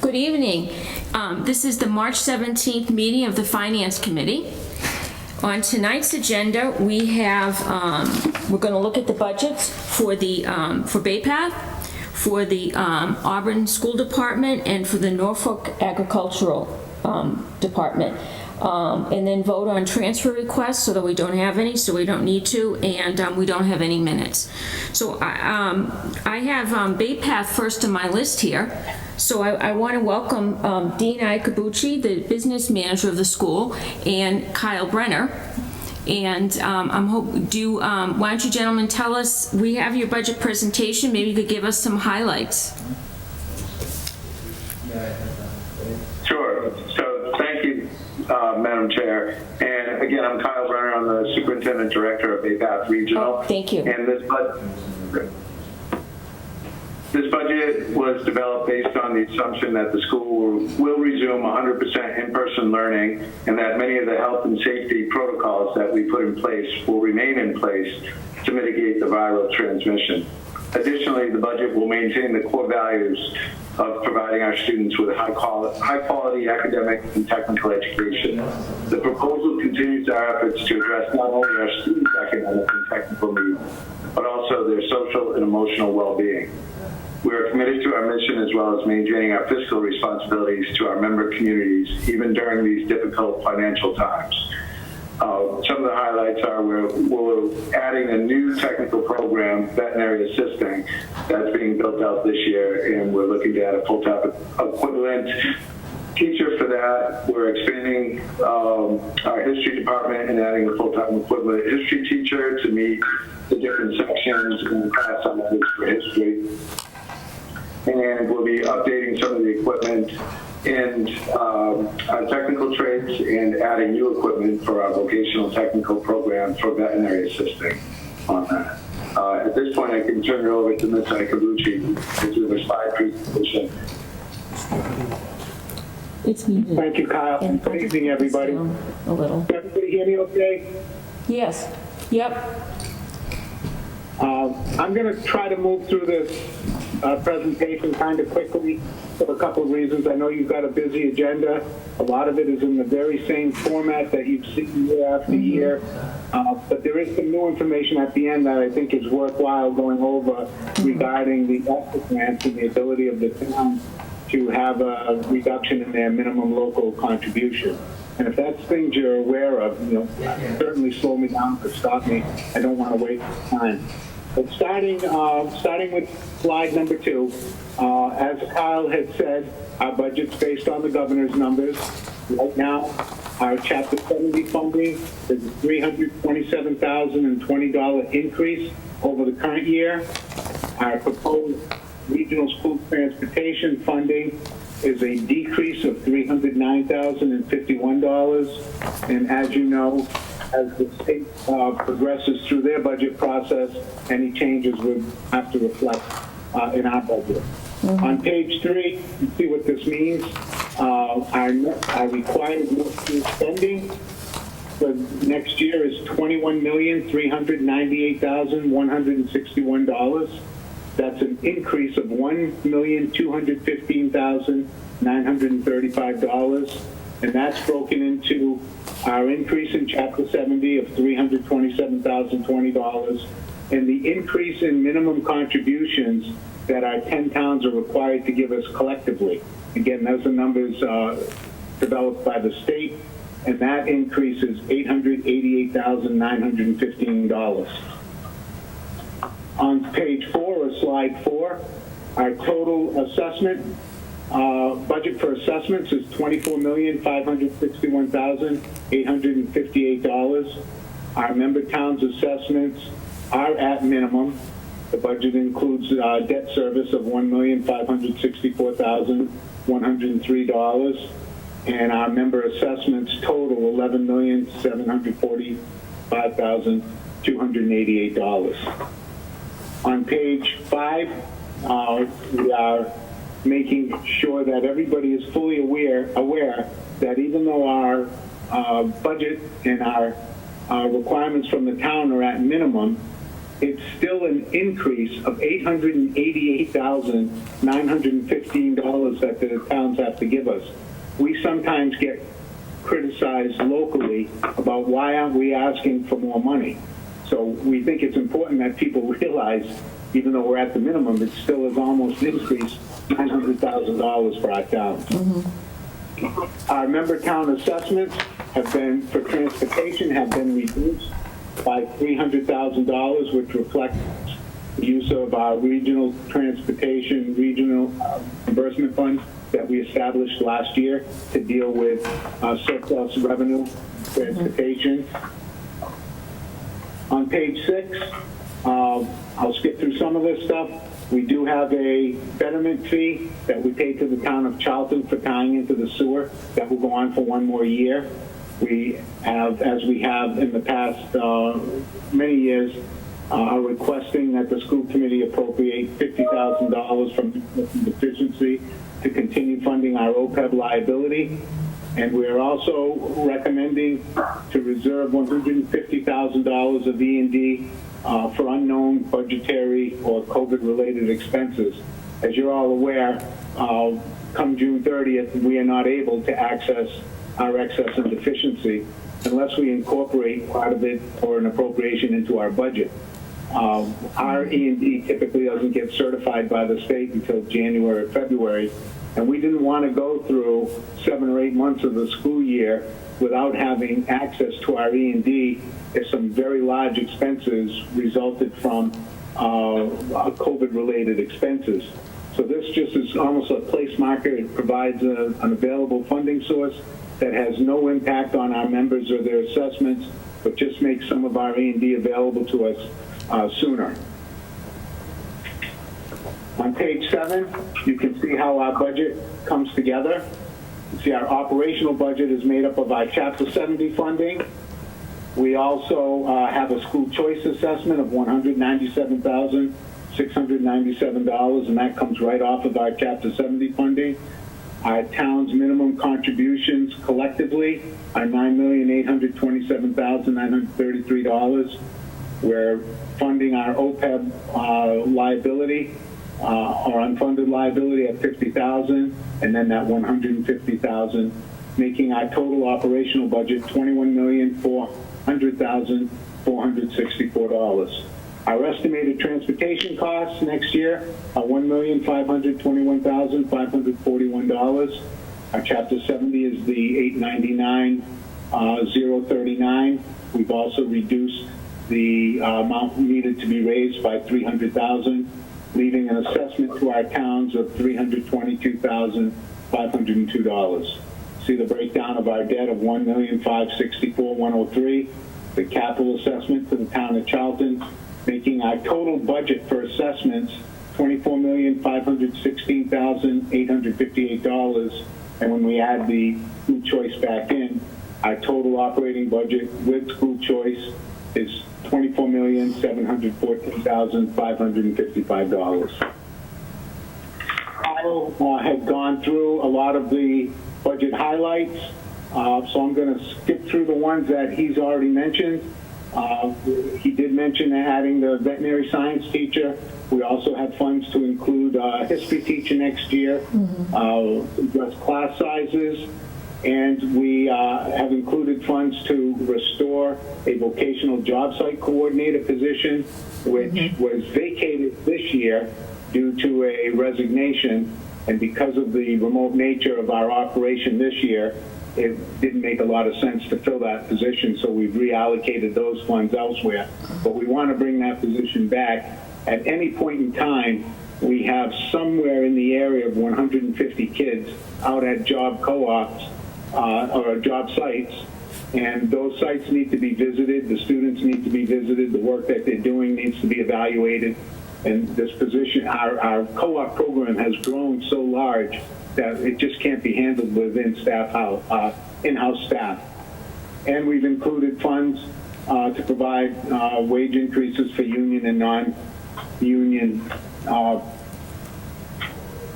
Good evening. This is the March 17th meeting of the Finance Committee. On tonight's agenda, we have, we're going to look at the budgets for the for Bay Path, for the Auburn School Department, and for the Norfolk Agricultural Department. And then vote on transfer requests, so that we don't have any, so we don't need to, and we don't have any minutes. So I have Bay Path first on my list here. So I want to welcome Dean Iacobucci, the business manager of the school, and Kyle Brenner. And why don't you gentlemen tell us, we have your budget presentation, maybe you could give us some highlights. Sure. So thank you, Madam Chair. And again, I'm Kyle Brenner. I'm the Superintendent Director of Bay Path Regional. Oh, thank you. And this budget was developed based on the assumption that the school will resume 100% in-person learning, and that many of the health and safety protocols that we put in place will remain in place to mitigate the viral transmission. Additionally, the budget will maintain the core values of providing our students with high quality academic and technical education. The proposal continues our efforts to address not only our students' academic and technical needs, but also their social and emotional well-being. We are committed to our mission as well as maintaining our fiscal responsibilities to our member communities, even during these difficult financial times. Some of the highlights are we're adding a new technical program, veterinary assisting, that's being built out this year, and we're looking to add a full-time equivalent teacher for that. We're expanding our history department and adding a full-time equivalent history teacher to meet the different sections in the class sizes for history. And we'll be updating some of the equipment in our technical trades and adding new equipment for our vocational technical program for veterinary assisting on that. At this point, I can turn it over to Ms. Iacobucci to do the slide presentation. It's muted. Thank you, Kyle. Good evening, everybody. A little. Can everybody hear me okay? Yes. Yep. I'm going to try to move through this presentation kind of quickly for a couple of reasons. I know you've got a busy agenda. A lot of it is in the very same format that you've seen year after year. But there is some new information at the end that I think is worthwhile going over regarding the ESSA grants and the ability of the town to have a reduction in their minimum local contribution. And if that's things you're aware of, certainly slow me down or stop me. I don't want to waste time. But starting with slide number 2, as Kyle had said, our budget's based on the governor's numbers. Right now, our Chapter 70 funding is a $327,020 increase over the current year. Our proposed regional school transportation funding is a decrease of $309,051. And as you know, as the state progresses through their budget process, any changes would have to reflect in our budget. On page 3, you see what this means. Our required net school spending for next year is $21,398,161. That's an increase of $1,215,935, and that's broken into our increase in Chapter 70 of $327,020, and the increase in minimum contributions that our 10 towns are required to give us collectively. Again, those are numbers developed by the state, and that increase is $888,915. On page 4, or slide 4, our total assessment budget for assessments is $24,561,858. Our member towns' assessments are at minimum. The budget includes debt service of $1,564,103, and our member assessments total $11,745,288. On page 5, we are making sure that everybody is fully aware that even though our budget and our requirements from the town are at minimum, it's still an increase of $888,915 that the towns have to give us. We sometimes get criticized locally about why aren't we asking for more money. So we think it's important that people realize, even though we're at the minimum, it still has almost increased $900,000 for our town. Our member town assessments have been, for transportation, have been reduced by $300,000, which reflects the use of our regional transportation, regional reimbursement fund that we established last year to deal with surplus revenue transportation. On page 6, I'll skip through some of this stuff. We do have a betterment fee that we pay to the town of Charlton for tying into the sewer that will go on for one more year. We have, as we have in the past many years, are requesting that the school committee appropriate $50,000 from deficiency to continue funding our OPEB liability. And we are also recommending to reserve $150,000 of E&D for unknown budgetary or COVID-related expenses. As you're all aware, come June 30th, we are not able to access our excess and deficiency unless we incorporate part of it or an appropriation into our budget. Our E&D typically doesn't get certified by the state until January or February, and we didn't want to go through 7 or 8 months of the school year without having access to our E&D if some very large expenses resulted from COVID-related expenses. So this just is almost a place marker. It provides an available funding source that has no impact on our members or their assessments, but just makes some of our E&D available to us sooner. On page 7, you can see how our budget comes together. You see our operational budget is made up of our Chapter 70 funding. We also have a school choice assessment of $197,697, and that comes right off of our Chapter 70 funding. Our town's minimum contributions collectively are $9,827,933. We're funding our OPEB liability, our unfunded liability at $50,000, and then that $150,000, making our total operational budget $21,400,464. Our estimated transportation costs next year are $1,521,541. Our Chapter 70 is the $899,039. We've also reduced the amount needed to be raised by $300,000, leaving an assessment to our towns of $322,502. See the breakdown of our debt of $1,564,103. The capital assessment to the town of Charlton, making our total budget for assessments $24,516,858. And when we add the school choice back in, our total operating budget with school choice is $24,714,555. I had gone through a lot of the budget highlights, so I'm going to skip through the ones that he's already mentioned. He did mention adding the veterinary science teacher. We also have funds to include a history teacher next year, address class sizes, and we have included funds to restore a vocational job site coordinator position, which was vacated this year due to a resignation, and because of the remote nature of our operation this year, it didn't make a lot of sense to fill that position, so we've reallocated those funds elsewhere. But we want to bring that position back. At any point in time, we have somewhere in the area of 150 kids out at job co-ops or job sites, and those sites need to be visited, the students need to be visited, the work that they're doing needs to be evaluated, and this position, our co-op program has grown so large that it just can't be handled within in-house staff. And we've included funds to provide wage increases for union and non-union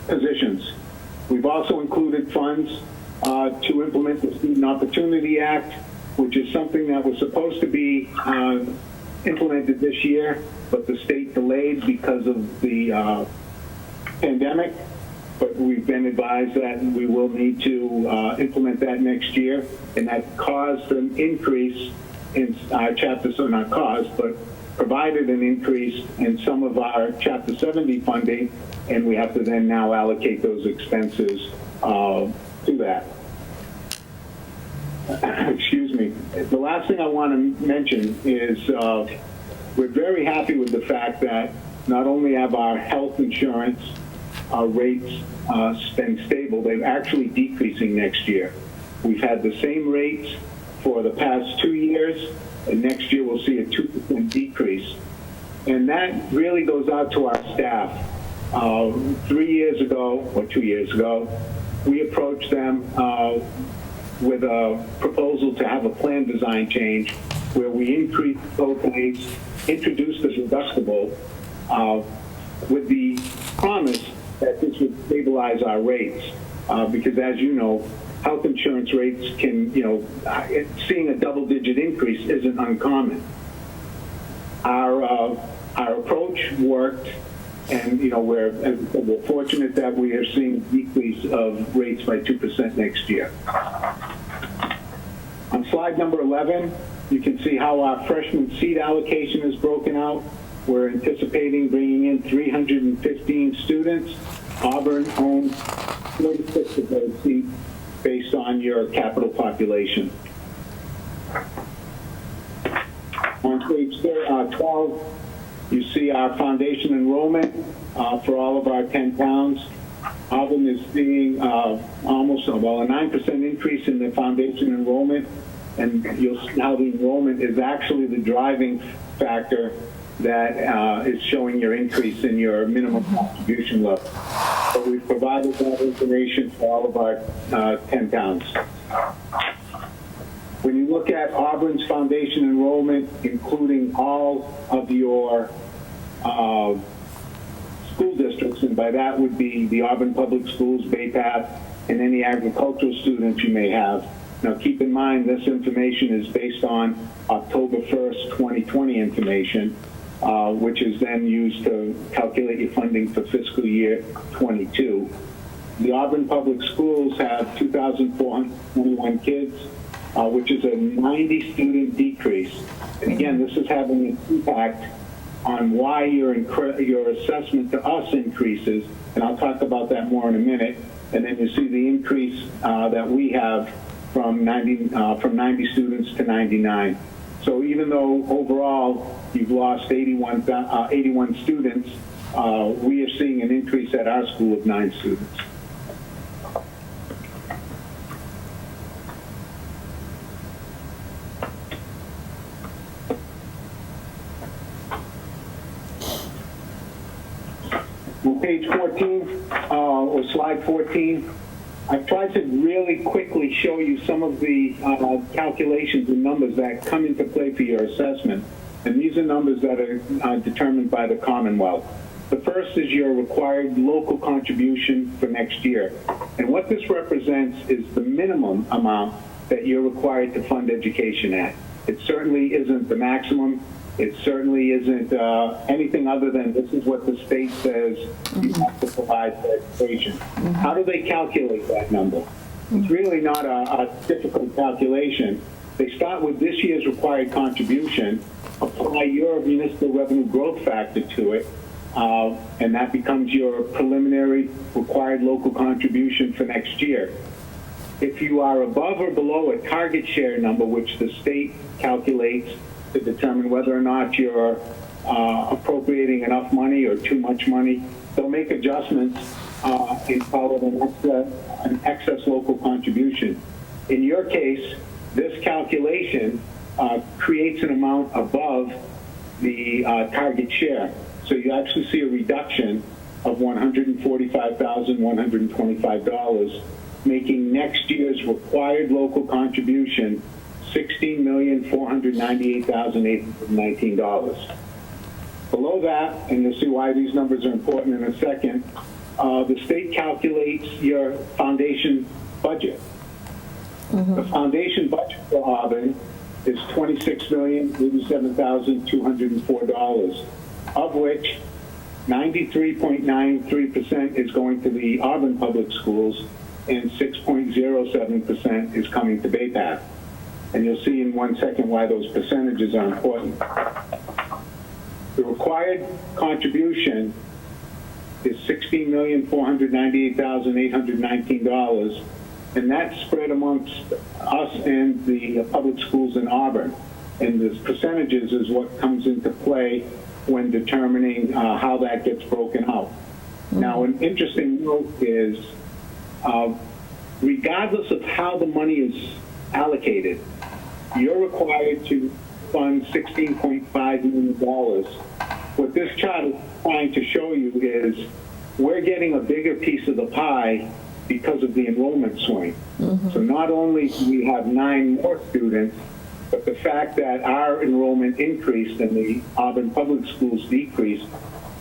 positions. We've also included funds to implement the Student Opportunity Act, which is something that was supposed to be implemented this year, but the state delayed because of the pandemic. But we've been advised that we will need to implement that next year, and that caused an increase in our Chapter, so not caused, but provided an increase in some of our Chapter 70 funding, and we have to then now allocate those expenses to that. Excuse me. The last thing I want to mention is we're very happy with the fact that not only have our health insurance rates been stable, they're actually decreasing next year. We've had the same rates for the past 2 years, and next year we'll see a 2% decrease. And that really goes out to our staff. 3 years ago, or 2 years ago, we approached them with a proposal to have a plan design change where we increased co-pays, introduced the deductible with the promise that this would stabilize our rates. Because as you know, health insurance rates can, seeing a double-digit increase isn't uncommon. Our approach worked, and we're fortunate that we are seeing a decrease of rates by 2% next year. On slide number 11, you can see how our freshman seat allocation is broken out. We're anticipating bringing in 315 students. Auburn owns 46 of those seats based on your capital population. On page 12, you see our foundation enrollment for all of our 10 towns. Auburn is seeing almost a 9% increase in the foundation enrollment, and you'll see how the enrollment is actually the driving factor that is showing your increase in your minimum contribution level. So we've provided that information for all of our 10 towns. When you look at Auburn's foundation enrollment, including all of your school districts, and by that would be the Auburn Public Schools, Bay Path, and any agricultural students you may have. Now keep in mind this information is based on October 1st, 2020 information, which is then used to calculate your funding for fiscal year 22. The Auburn Public Schools have 2,421 kids, which is a 90 student decrease. And again, this is having an impact on why your assessment to us increases, and I'll talk about that more in a minute. And then you see the increase that we have from 90 students to 99. So even though overall you've lost 81 students, we are seeing an increase at our school of 9 students. On page 14, or slide 14, I've tried to really quickly show you some of the calculations and numbers that come into play for your assessment. And these are numbers that are determined by the Commonwealth. The first is your required local contribution for next year. And what this represents is the minimum amount that you're required to fund education at. It certainly isn't the maximum. It certainly isn't anything other than this is what the state says you have to provide for education. How do they calculate that number? It's really not a difficult calculation. They start with this year's required contribution, apply your municipal revenue growth factor to it, and that becomes your preliminary required local contribution for next year. If you are above or below a target share number, which the state calculates to determine whether or not you're appropriating enough money or too much money, they'll make adjustments and call it an excess local contribution. In your case, this calculation creates an amount above the target share. So you actually see a reduction of $145,125, making next year's required local contribution $16,498,819. Below that, and you'll see why these numbers are important in a second, the state calculates your foundation budget. The foundation budget for Auburn is $26,087,204, of which 93.93% is going to the Auburn Public Schools and 6.07% is coming to Bay Path. And you'll see in 1 second why those percentages are important. The required contribution is $16,498,819, and that's spread amongst us and the public schools in Auburn. And the percentages is what comes into play when determining how that gets broken out. Now, an interesting note is, regardless of how the money is allocated, you're required to fund $16.5 million. What this chart is trying to show you is we're getting a bigger piece of the pie because of the enrollment swing. So not only do we have 9 more students, but the fact that our enrollment increased and the Auburn Public Schools decreased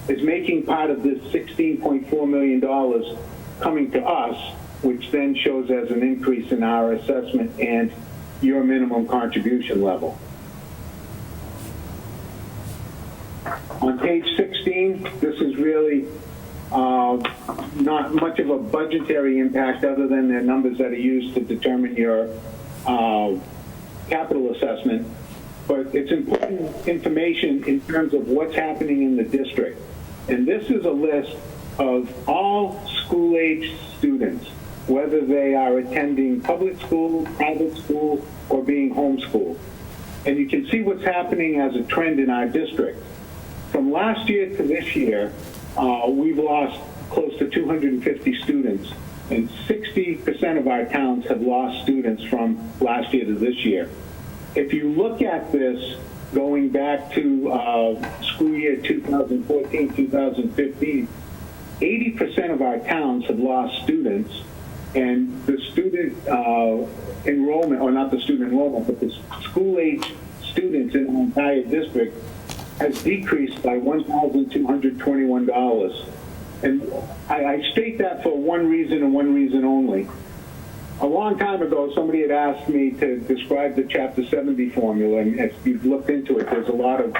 is making part of this $16.4 million coming to us, which then shows as an increase in our assessment and your minimum contribution level. On page 16, this is really not much of a budgetary impact other than the numbers that are used to determine your capital assessment, but it's important information in terms of what's happening in the district. And this is a list of all school-age students, whether they are attending public school, private school, or being homeschooled. And you can see what's happening as a trend in our district. From last year to this year, we've lost close to 250 students, and 60% of our towns have lost students from last year to this year. If you look at this going back to school year 2014-2015, 80% of our towns have lost students, and the student enrollment, or not the student enrollment, but the school-age students in the entire district has decreased by $1,221. And I state that for one reason and one reason only. A long time ago, somebody had asked me to describe the Chapter 70 formula, and as you've looked into it, there's a lot of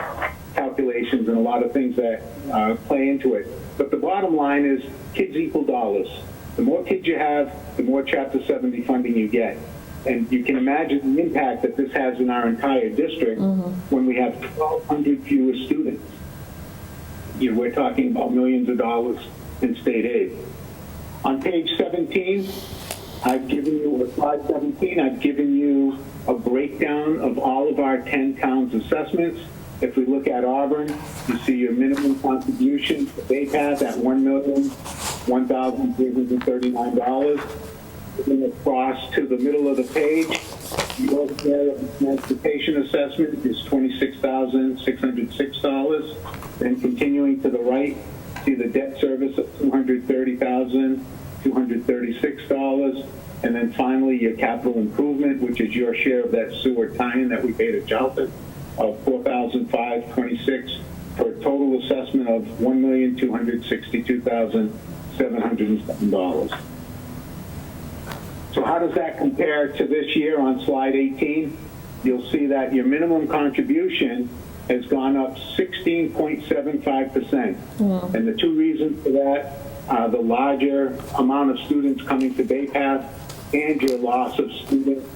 calculations and a lot of things that play into it. But the bottom line is kids equal dollars. The more kids you have, the more Chapter 70 funding you get. And you can imagine the impact that this has in our entire district when we have 1,200 fewer students. We're talking about millions of dollars in state aid. On page 17, I've given you, slide 17, I've given you a breakdown of all of our 10 towns assessments. If we look at Auburn, you see your minimum contribution to Bay Path at $1,001,339. Moving across to the middle of the page, your transportation assessment is $26,606. Then continuing to the right, see the debt service of $230,236. And then finally, your capital improvement, which is your share of that sewer tie-in that we paid at Charlton, of $4,526 for a total assessment of $1,262,707. So how does that compare to this year on slide 18? You'll see that your minimum contribution has gone up 16.75%. And the two reasons for that are the larger amount of students coming to Bay Path and your loss of students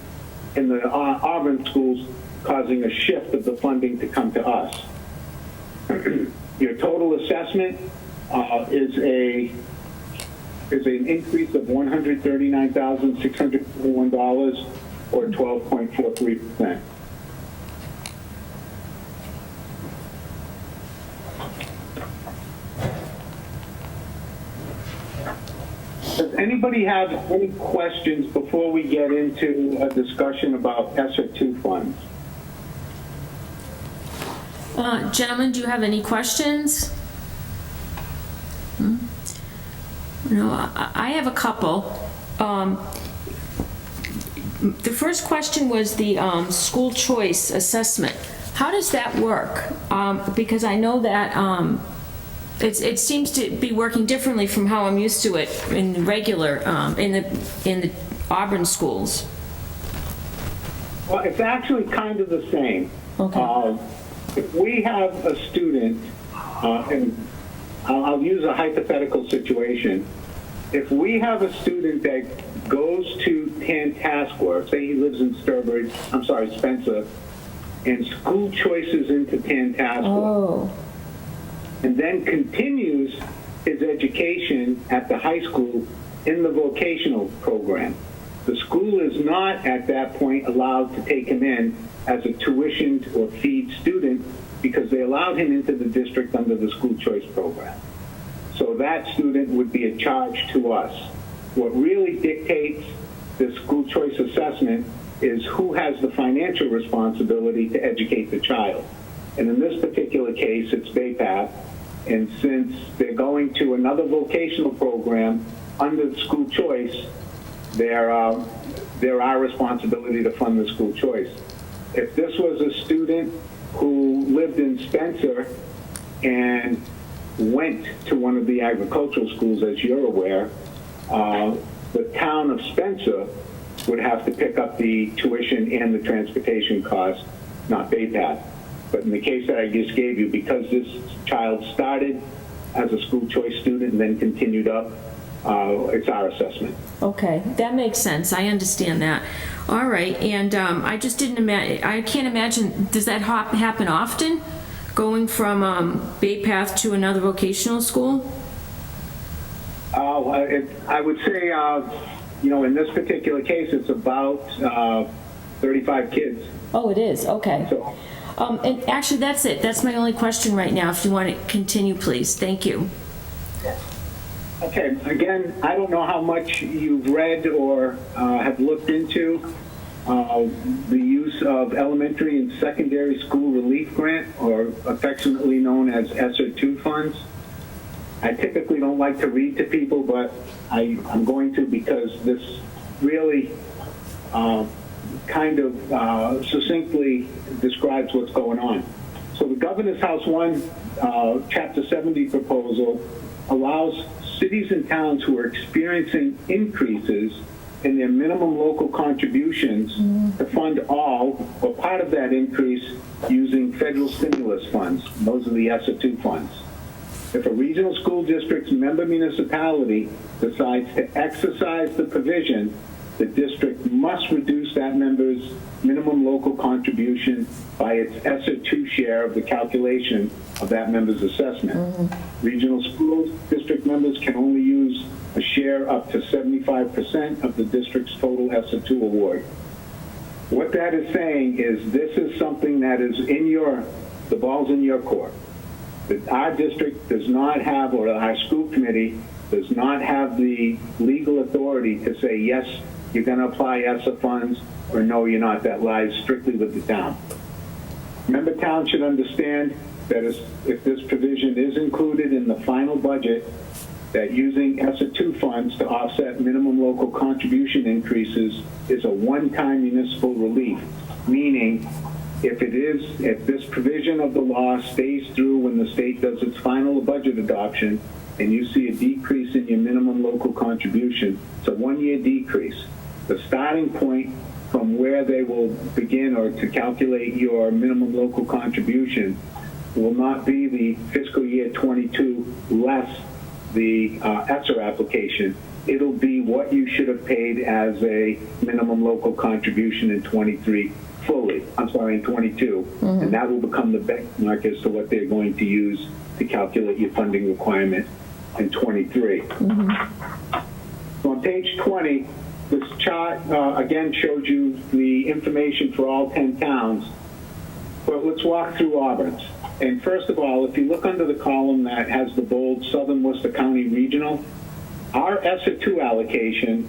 in the Auburn schools, causing a shift of the funding to come to us. Your total assessment is an increase of $139,621, or 12.43%. Does anybody have any questions before we get into a discussion about ESSER 2 funds? Gentlemen, do you have any questions? No, I have a couple. The first question was the school choice assessment. How does that work? Because I know that it seems to be working differently from how I'm used to it in the regular in the Auburn schools. Well, it's actually kind of the same. Okay. If we have a student, and I'll use a hypothetical situation. If we have a student that goes to Tantascwa, say he lives in Spencer, and school choices into Tantascwa, Oh, and then continues his education at the high school in the vocational program. The school is not at that point allowed to take him in as a tuitioned or feed student because they allowed him into the district under the school choice program. So that student would be a charge to us. What really dictates the school choice assessment is who has the financial responsibility to educate the child. And in this particular case, it's BayPath. And since they're going to another vocational program under the school choice, they're our responsibility to fund the school choice. If this was a student who lived in Spencer and went to one of the agricultural schools, as you're aware, the town of Spencer would have to pick up the tuition and the transportation costs, not BayPath. But in the case that I just gave you, because this child started as a school choice student and then continued up, it's our assessment. okay, that makes sense. I understand that. All right, and I just didn't imagine. I can't imagine. Does that happen often? Going from BayPath to another vocational school? I would say, in this particular case, it's about 35 kids. Oh, it is. Okay. So, And actually, that's it. That's my only question right now. If you want to continue, please. Thank you. okay, again, I don't know how much you've read or have looked into the use of elementary and secondary school relief grant, or affectionately known as ESSER 2 funds. I typically don't like to read to people, but I'm going to because this really kind of succinctly describes what's going on. So the Governor's House 1, Chapter 70 proposal allows cities and towns who are experiencing increases in their minimum local contributions to fund all or part of that increase using federal stimulus funds. Those are the ESSER 2 funds. If a regional school district's member municipality decides to exercise the provision, the district must reduce that member's minimum local contribution by its ESSER 2 share of the calculation of that member's assessment. Regional school district members can only use a share up to 75% of the district's total ESSER 2 award. What that is saying is this is something that is the ball's in your court. That our district does not have, or our school committee does not have the legal authority to say, yes, you're going to apply ESSER funds, or no, you're not. That lies strictly with the town. Member towns should understand that if this provision is included in the final budget, that using ESSER 2 funds to offset minimum local contribution increases is a one-time municipal relief, meaning if this provision of the law stays through when the state does its final budget adoption and you see a decrease in your minimum local contribution, it's a one-year decrease. The starting point from where they will begin or to calculate your minimum local contribution will not be the fiscal year 22 less the ESSER application. It'll be what you should have paid as a minimum local contribution in 23 fully, in 22, and that will become the benchmark as to what they're going to use to calculate your funding requirement in 23. So on page 20, this chart again shows you the information for all 10 towns, but let's walk through Auburn's. And first of all, if you look under the column that has the bold Southern Worcester County Regional, our ESSER 2 allocation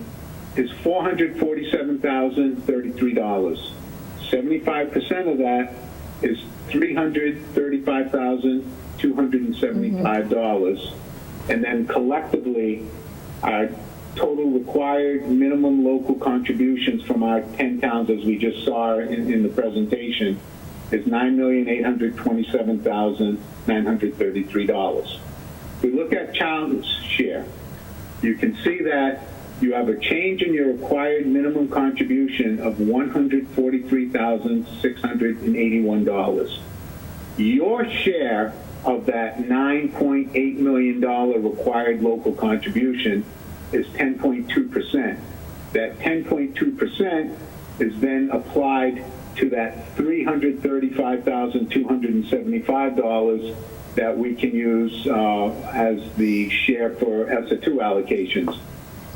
is $447,033. 75% of that is $335,275. And then collectively, our total required minimum local contributions from our 10 towns, as we just saw in the presentation, is $9,827,933. If we look at Charlton's share, you can see that you have a change in your required minimum contribution of $143,681. Your share of that $9.8 million required local contribution is 10.2%. That 10.2% is then applied to that $335,275 that we can use as the share for ESSA 2 allocations,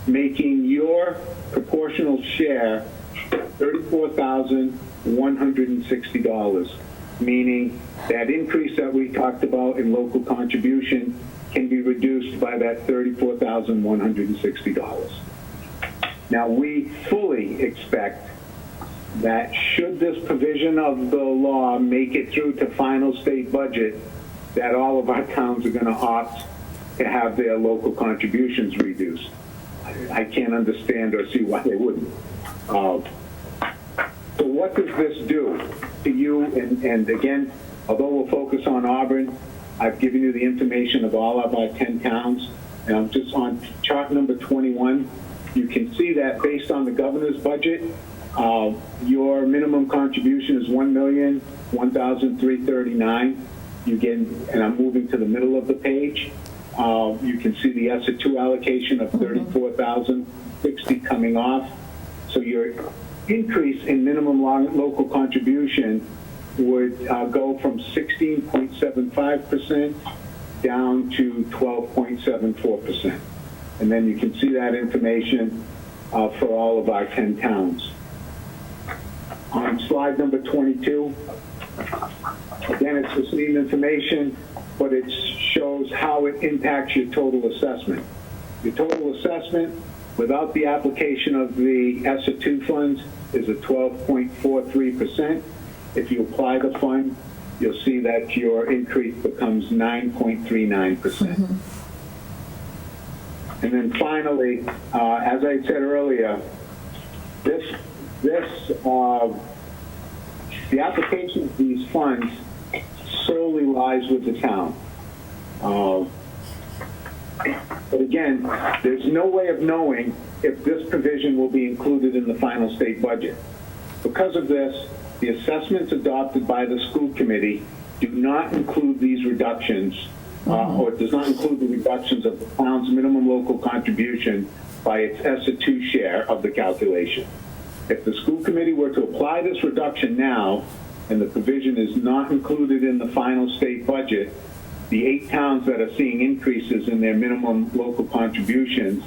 making your proportional share $34,160, meaning that increase that we talked about in local contribution can be reduced by that $34,160. Now, we fully expect that should this provision of the law make it through to final state budget, that all of our towns are going to opt to have their local contributions reduced. I can't understand or see why they wouldn't. So what does this do to you? And again, although we'll focus on Auburn, I've given you the information of all of our 10 towns. And I'm just on chart number 21. You can see that based on the governor's budget, your minimum contribution is $1,001,339. You get, and I'm moving to the middle of the page. You can see the ESSA 2 allocation of $34,060 coming off. So your increase in minimum local contribution would go from 16.75% down to 12.74%. And then you can see that information for all of our 10 towns. On slide number 22, again, it's the same information, but it shows how it impacts your total assessment. Your total assessment, without the application of the ESSA 2 funds, is a 12.43%. If you apply the fund, you'll see that your increase becomes 9.39%. And then finally, as I said earlier, the application of these funds solely lies with the town. But again, there's no way of knowing if this provision will be included in the final state budget. Because of this, the assessments adopted by the school committee do not include these reductions, or it does not include the reductions of the town's minimum local contribution by its ESSA 2 share of the calculation. If the school committee were to apply this reduction now, and the provision is not included in the final state budget, the 8 towns that are seeing increases in their minimum local contributions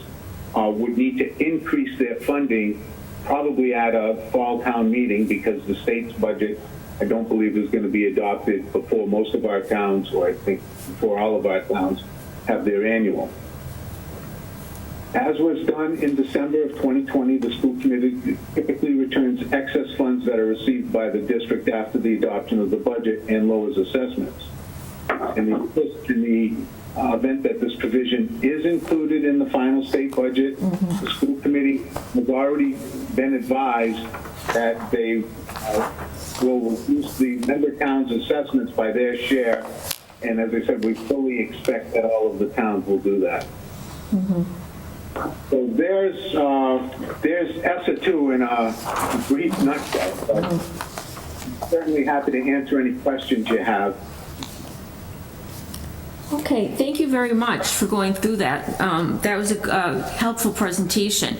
would need to increase their funding probably at a fall town meeting, because the state's budget, I don't believe, is going to be adopted before most of our towns, or I think before all of our towns, have their annual. As was done in December of 2020, the school committee typically returns excess funds that are received by the district after the adoption of the budget and lowers assessments. In the event that this provision is included in the final state budget, the school committee has already been advised that they will reduce the member towns' assessments by their share. And as I said, we fully expect that all of the towns will do that. So there's ESSA 2 in a brief nutshell. But I'm certainly happy to answer any questions you have. Okay, thank you very much for going through that. That was a helpful presentation.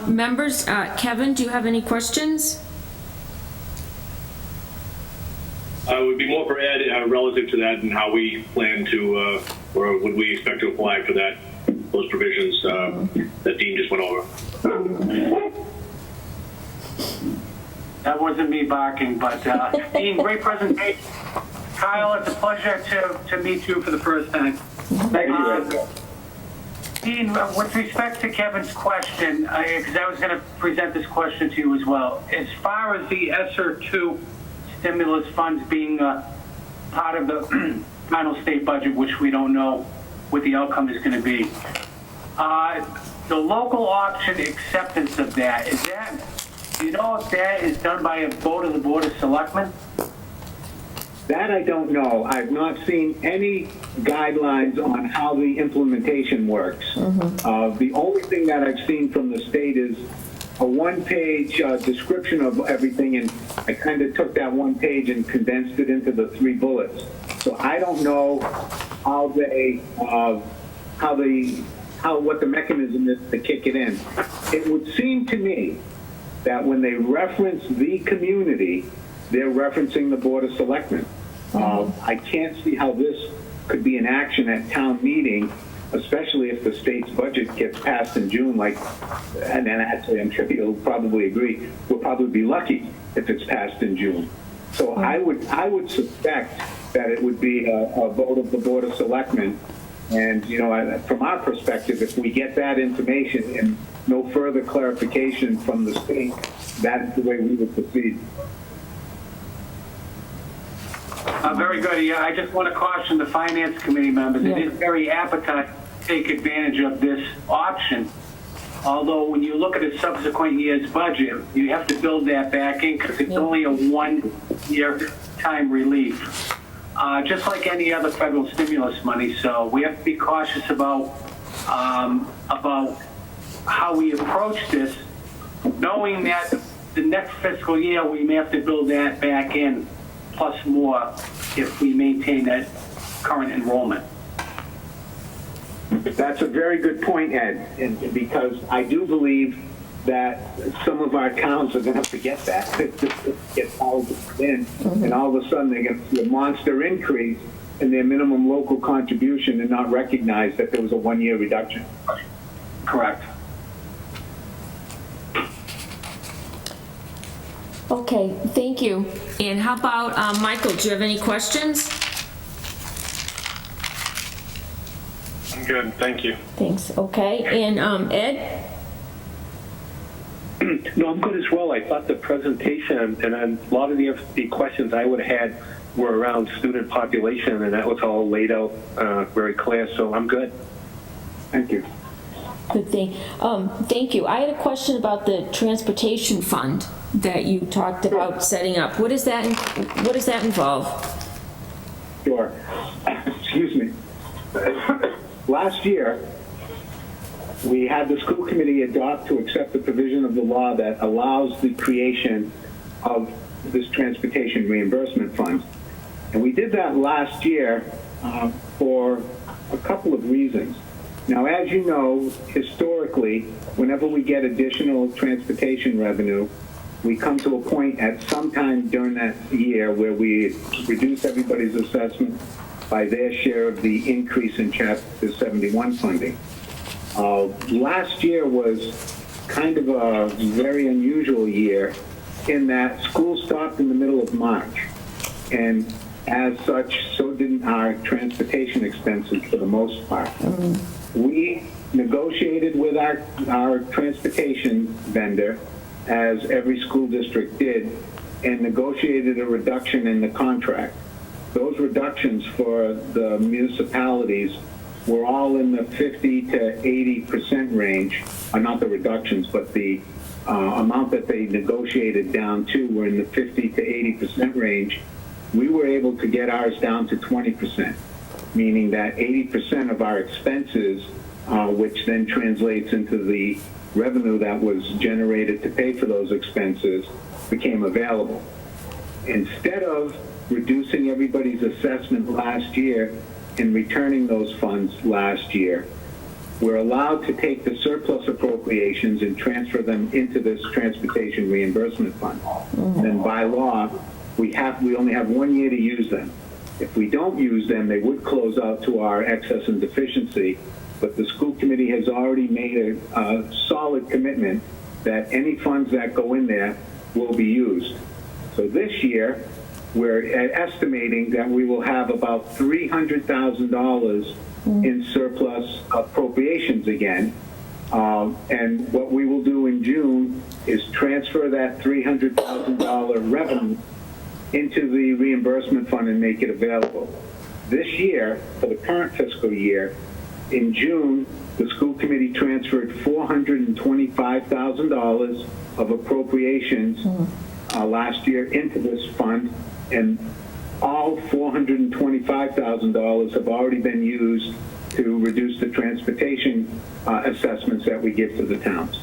Members, Kevin, do you have any questions? Would be more for Ed relative to that, and how we plan to, or would we expect to apply for that, those provisions that Dean just went over. That wasn't me barking, but Dean, great presentation. Kyle, it's a pleasure to meet you for the first time. Thank you. Dean, with respect to Kevin's question, because I was going to present this question to you as well, as far as the ESSA 2 stimulus funds being part of the final state budget, which we don't know what the outcome is going to be, the local option acceptance of that, is that, do you know if that is done by a vote of the Board of Selectmen? That I don't know. I've not seen any guidelines on how the implementation works. The only thing that I've seen from the state is a one-page description of everything, and I kind of took that one page and condensed it into the 3 bullets. So I don't know how what the mechanism is to kick it in. It would seem to me that when they reference the community, they're referencing the Board of Selectmen. I can't see how this could be an action at town meeting, especially if the state's budget gets passed in June, and then actually I'm sure you'll probably agree, we'll probably be lucky if it's passed in June. So I would suspect that it would be a vote of the Board of Selectmen. And, from our perspective, if we get that information and no further clarification from the state, that's the way we would proceed. Very good. Yeah, I just want to caution the Finance Committee members. Yeah. It is very appetite to take advantage of this option. Although when you look at a subsequent year's budget, you have to build that back in because it's only a 1-year time relief. Just like any other federal stimulus money. So we have to be cautious about how we approach this, knowing that the next fiscal year we may have to build that back in plus more if we maintain that current enrollment. That's a very good point, Ed, and because I do believe that some of our towns are going to forget that. Get all in, and all of a sudden they're going to see a monster increase in their minimum local contribution and not recognize that there was a 1-year reduction. Correct. Okay, thank you. And how about, Michael, do you have any questions? I'm good, thank you. Thanks, okay. And Ed? No, I'm good as well. I thought the presentation and a lot of the questions I would have had were around student population, and that was all laid out very clear, so I'm good. Thank you. Good thing. Thank you. I had a question about the transportation fund that you talked about setting up. What does that involve? Sure. Excuse me. Last year, we had the school committee adopt to accept the provision of the law that allows the creation of this transportation reimbursement fund. And we did that last year for a couple of reasons. Now, as you know, historically, whenever we get additional transportation revenue, we come to a point at some time during that year where we reduce everybody's assessment by their share of the increase in Chapter 71 funding. Last year was kind of a very unusual year in that school stopped in the middle of March. And as such, so did our transportation expenses for the most part. We negotiated with our transportation vendor, as every school district did, and negotiated a reduction in the contract. Those reductions for the municipalities were all in the 50 to 80% range, not the reductions, but the amount that they negotiated down to were in the 50 to 80% range. We were able to get ours down to 20%, meaning that 80% of our expenses, which then translates into the revenue that was generated to pay for those expenses, became available. Instead of reducing everybody's assessment last year and returning those funds last year, we're allowed to take the surplus appropriations and transfer them into this transportation reimbursement fund. And by law, we only have 1 year to use them. If we don't use them, they would close out to our excess and deficiency, but the school committee has already made a solid commitment that any funds that go in there will be used. So this year, we're estimating that we will have about $300,000 in surplus appropriations again. And what we will do in June is transfer that $300,000 revenue into the reimbursement fund and make it available. This year, for the current fiscal year, in June, the school committee transferred $425,000 of appropriations last year into this fund, and all $425,000 have already been used to reduce the transportation assessments that we give to the towns.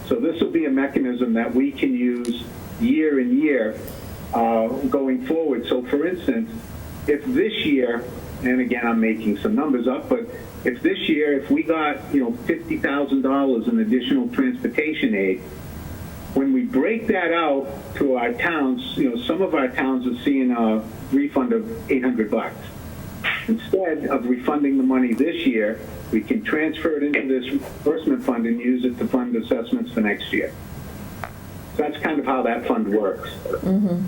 So this will be a mechanism that we can use year in year going forward. So for instance, if this year, and again, I'm making some numbers up, but if this year, if we got, $50,000 in additional transportation aid, when we break that out to our towns, some of our towns are seeing a refund of $800. Instead of refunding the money this year, we can transfer it into this reimbursement fund and use it to fund assessments for next year. So that's kind of how that fund works. Mm-hmm.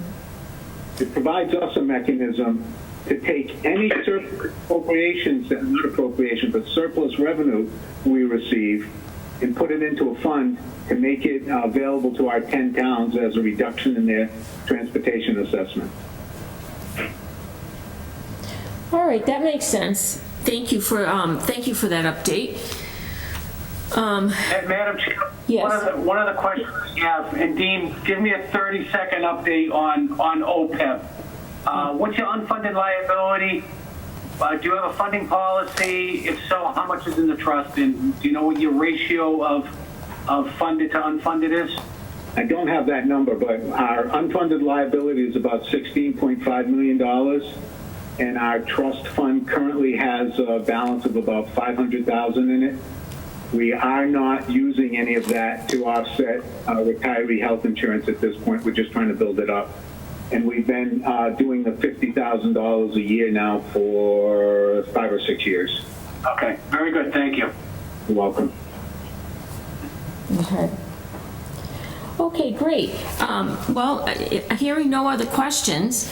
It provides us a mechanism to take any surplus appropriations, not appropriation, but surplus revenue we receive and put it into a fund to make it available to our 10 towns as a reduction in their transportation assessment. All right, that makes sense. Thank you for that update. Madam Chair, Yes. one of the questions I have, and Dean, give me a 30-second update on OPEB. What's your unfunded liability? Do you have a funding policy? If so, how much is in the trust? And do you know what your ratio of funded to unfunded is? I don't have that number, but our unfunded liability is about $16.5 million, and our trust fund currently has a balance of about $500,000 in it. We are not using any of that to offset retiree health insurance at this point. We're just trying to build it up. And we've been doing the $50,000 a year now for 5 or 6 years. Okay, very good. Thank you. You're welcome. Okay. Okay, great. Well, hearing no other questions,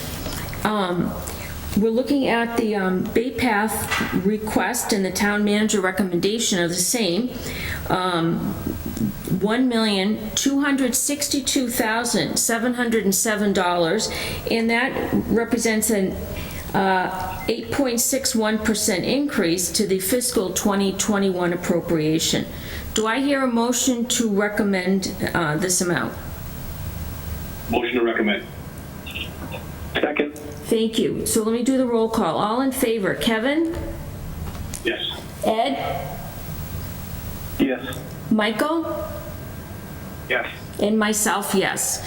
we're looking at the Bay Path request and the town manager recommendation are the same. $1,262,707, and that represents an 8.61% increase to the fiscal 2021 appropriation. Do I hear a motion to recommend this amount? Motion to recommend. Second. Thank you. So let me do the roll call. All in favor? Kevin? Yes. Ed? Yes. Michael? Yes. And myself, yes.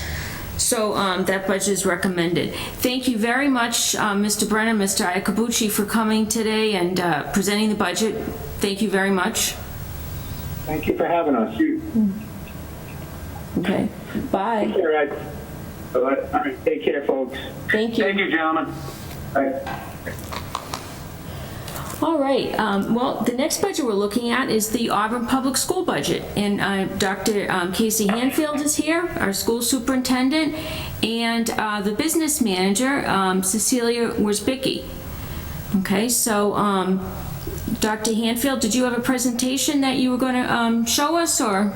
So that budget is recommended. Thank you very much, Mr. Brennan, Mr. Iacobucci, for coming today and presenting the budget. Thank you very much. Thank you for having us. Okay. Bye. All right. All right. Take care, folks. Thank you. Thank you, gentlemen. Bye. All right. Well, the next budget we're looking at is the Auburn Public School budget. And Dr. Casey Hanfield is here, our school superintendent, and the business manager, Cecilia Worsbicki. Okay, so Dr. Hanfield, did you have a presentation that you were going to show us, or?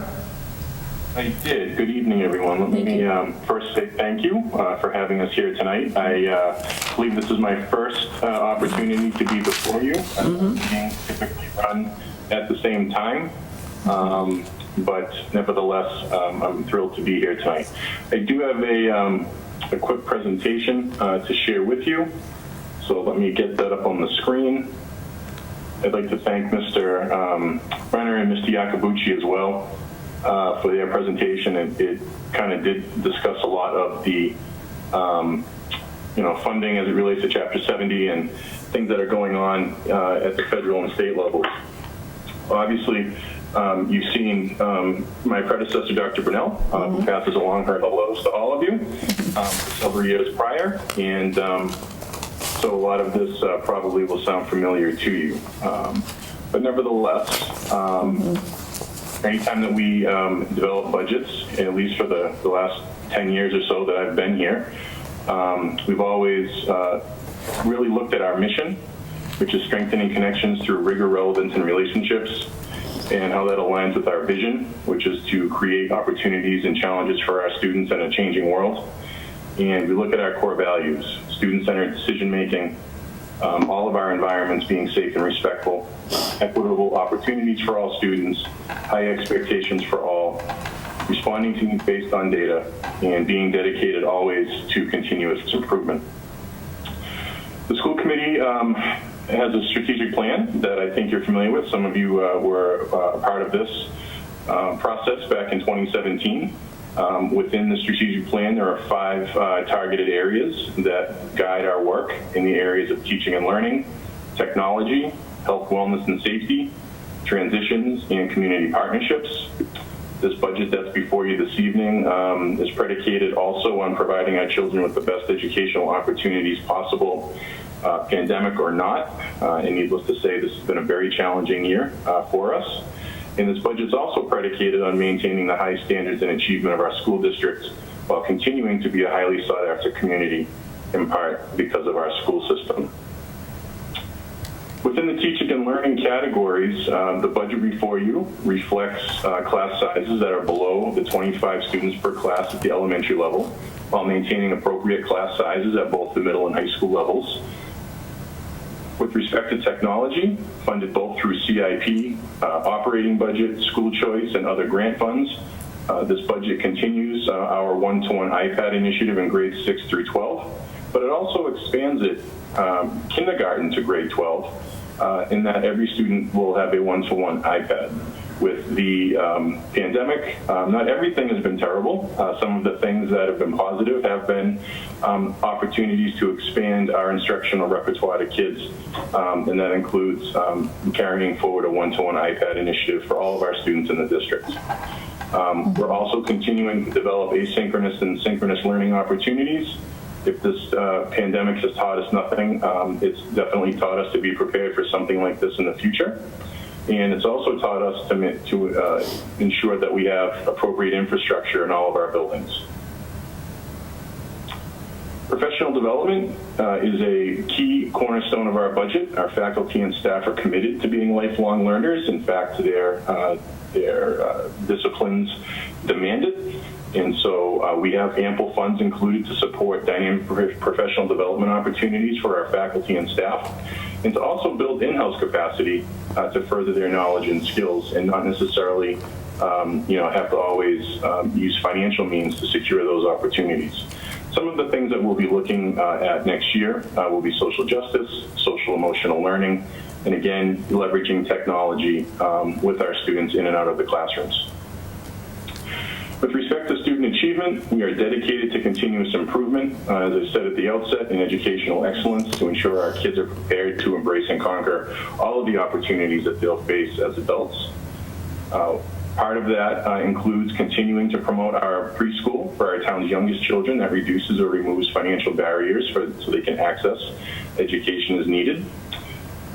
I did. Good evening, everyone. Let me first say thank you for having us here tonight. I believe this is my first opportunity to be before you. Meetings typically run at the same time, but nevertheless, I'm thrilled to be here tonight. I do have a quick presentation to share with you, so let me get that up on the screen. I'd like to thank Mr. Brenner and Mr. Iacobucci as well for their presentation. It kind of did discuss a lot of the funding as it relates to Chapter 70 and things that are going on at the federal and state levels. Obviously, you've seen my predecessor, Dr. Brunel, who passes along her hellos to all of you for several years prior, and so a lot of this probably will sound familiar to you. But nevertheless, anytime that we develop budgets, at least for the last 10 years or so that I've been here, we've always really looked at our mission, which is strengthening connections through rigor, relevance, and relationships, and how that aligns with our vision, which is to create opportunities and challenges for our students in a changing world. And we look at our core values: student-centered decision-making, all of our environments being safe and respectful, equitable opportunities for all students, high expectations for all, responding to needs based on data, and being dedicated always to continuous improvement. The school committee has a strategic plan that I think you're familiar with. Some of you were a part of this process back in 2017. Within the strategic plan, there are 5 targeted areas that guide our work in the areas of teaching and learning, technology, health, wellness, and safety, transitions, and community partnerships. This budget that's before you this evening is predicated also on providing our children with the best educational opportunities possible, pandemic or not. And needless to say, this has been a very challenging year for us. And this budget is also predicated on maintaining the high standards and achievement of our school districts while continuing to be a highly sought after community, in part because of our school system. Within the teaching and learning categories, the budget before you reflects class sizes that are below the 25 students per class at the elementary level, while maintaining appropriate class sizes at both the middle and high school levels. With respect to technology, funded both through CIP, operating budget, school choice, and other grant funds, this budget continues our one-to-one iPad initiative in grades 6 through 12, but it also expands it kindergarten to grade 12, in that every student will have a one-to-one iPad. With the pandemic, not everything has been terrible. Some of the things that have been positive have been opportunities to expand our instructional repertoire to kids, and that includes carrying forward a one-to-one iPad initiative for all of our students in the district. We're also continuing to develop asynchronous and synchronous learning opportunities. If this pandemic has taught us nothing, it's definitely taught us to be prepared for something like this in the future. And it's also taught us to ensure that we have appropriate infrastructure in all of our buildings. Professional development is a key cornerstone of our budget. Our faculty and staff are committed to being lifelong learners. In fact, their disciplines demand it. And so we have ample funds included to support dynamic professional development opportunities for our faculty and staff, and to also build in-house capacity to further their knowledge and skills, and not necessarily have to always use financial means to secure those opportunities. Some of the things that we'll be looking at next year will be social justice, social emotional learning, and again, leveraging technology with our students in and out of the classrooms. With respect to student achievement, we are dedicated to continuous improvement, as I said at the outset, in educational excellence to ensure our kids are prepared to embrace and conquer all of the opportunities that they'll face as adults. Part of that includes continuing to promote our preschool for our town's youngest children that reduces or removes financial barriers so they can access education as needed.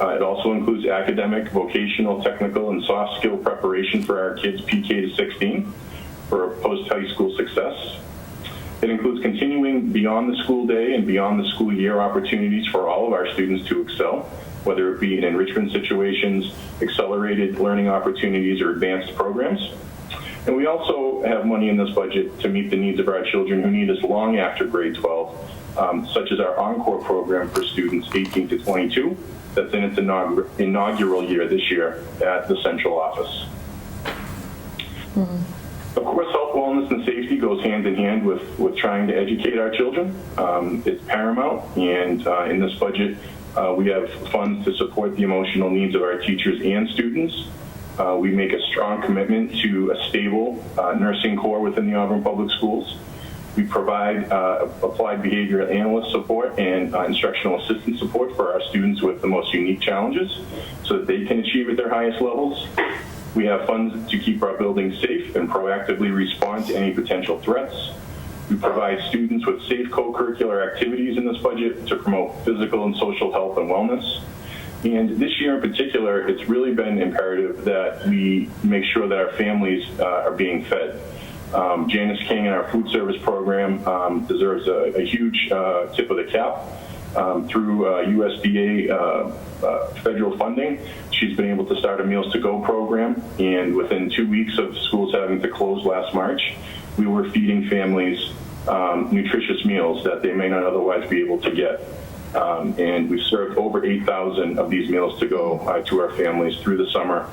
It also includes academic, vocational, technical, and soft skill preparation for our kids PK to 16 for post-high school success. It includes continuing beyond the school day and beyond the school year opportunities for all of our students to excel, whether it be in enrichment situations, accelerated learning opportunities, or advanced programs. And we also have money in this budget to meet the needs of our children who need us long after grade 12, such as our Encore program for students 18 to 22, that's in its inaugural year this year at the central office. Of course, health, wellness, and safety goes hand in hand with trying to educate our children. It's paramount, and in this budget, we have funds to support the emotional needs of our teachers and students. We make a strong commitment to a stable nursing corps within the Auburn Public Schools. We provide applied behavioral analyst support and instructional assistant support for our students with the most unique challenges so that they can achieve at their highest levels. We have funds to keep our buildings safe and proactively respond to any potential threats. We provide students with safe co-curricular activities in this budget to promote physical and social health and wellness. And this year in particular, it's really been imperative that we make sure that our families are being fed. Janice King and our food service program deserves a huge tip of the cap. Through USDA federal funding, she's been able to start a Meals to Go program, and within 2 weeks of schools having to close last March, we were feeding families nutritious meals that they may not otherwise be able to get. And we've served over 8,000 of these Meals to Go to our families through the summer.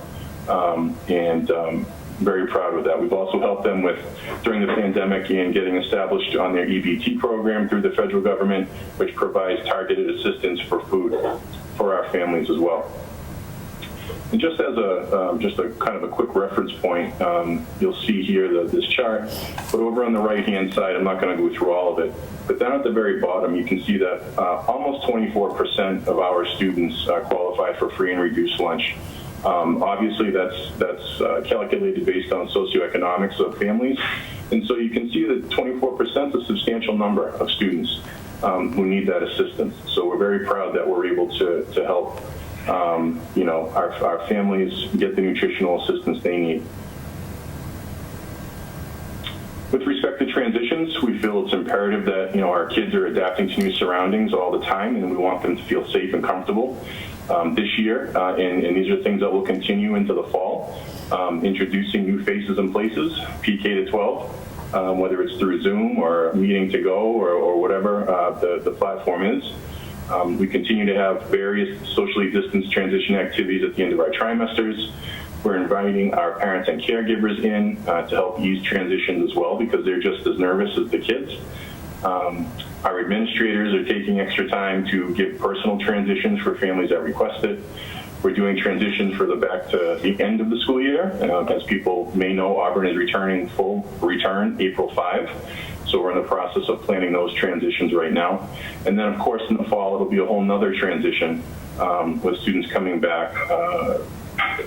very proud of that. We've also helped them with, during the pandemic, and getting established on their EBT program through the federal government, which provides targeted assistance for food for our families as well. And just as a kind of a quick reference point, you'll see here this chart, but over on the right-hand side, I'm not going to go through all of it, but down at the very bottom, you can see that almost 24% of our students qualify for free and reduced lunch. Obviously, that's calculated based on socioeconomics of families, and so you can see that 24% is a substantial number of students who need that assistance. So we're very proud that we're able to help our families get the nutritional assistance they need. With respect to transitions, we feel it's imperative that our kids are adapting to new surroundings all the time, and we want them to feel safe and comfortable. This year, and these are things that will continue into the fall, introducing new faces and places, PK to 12, whether it's through Zoom or Meeting to Go or whatever the platform is. We continue to have various socially distanced transition activities at the end of our trimesters. We're inviting our parents and caregivers in to help ease transitions as well, because they're just as nervous as the kids. Our administrators are taking extra time to give personal transitions for families that request it. We're doing transitions for back to the end of the school year. As people may know, Auburn is returning full return April 5. So we're in the process of planning those transitions right now. And then, of course, in the fall, it'll be a whole nother transition with students coming back,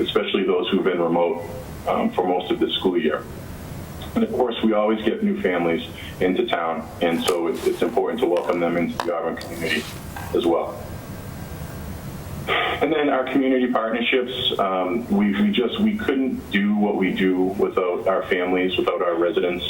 especially those who've been remote for most of the school year. And of course, we always get new families into town, and so it's important to welcome them into the Auburn community as well. And then our community partnerships, we couldn't do what we do without our families, without our residents.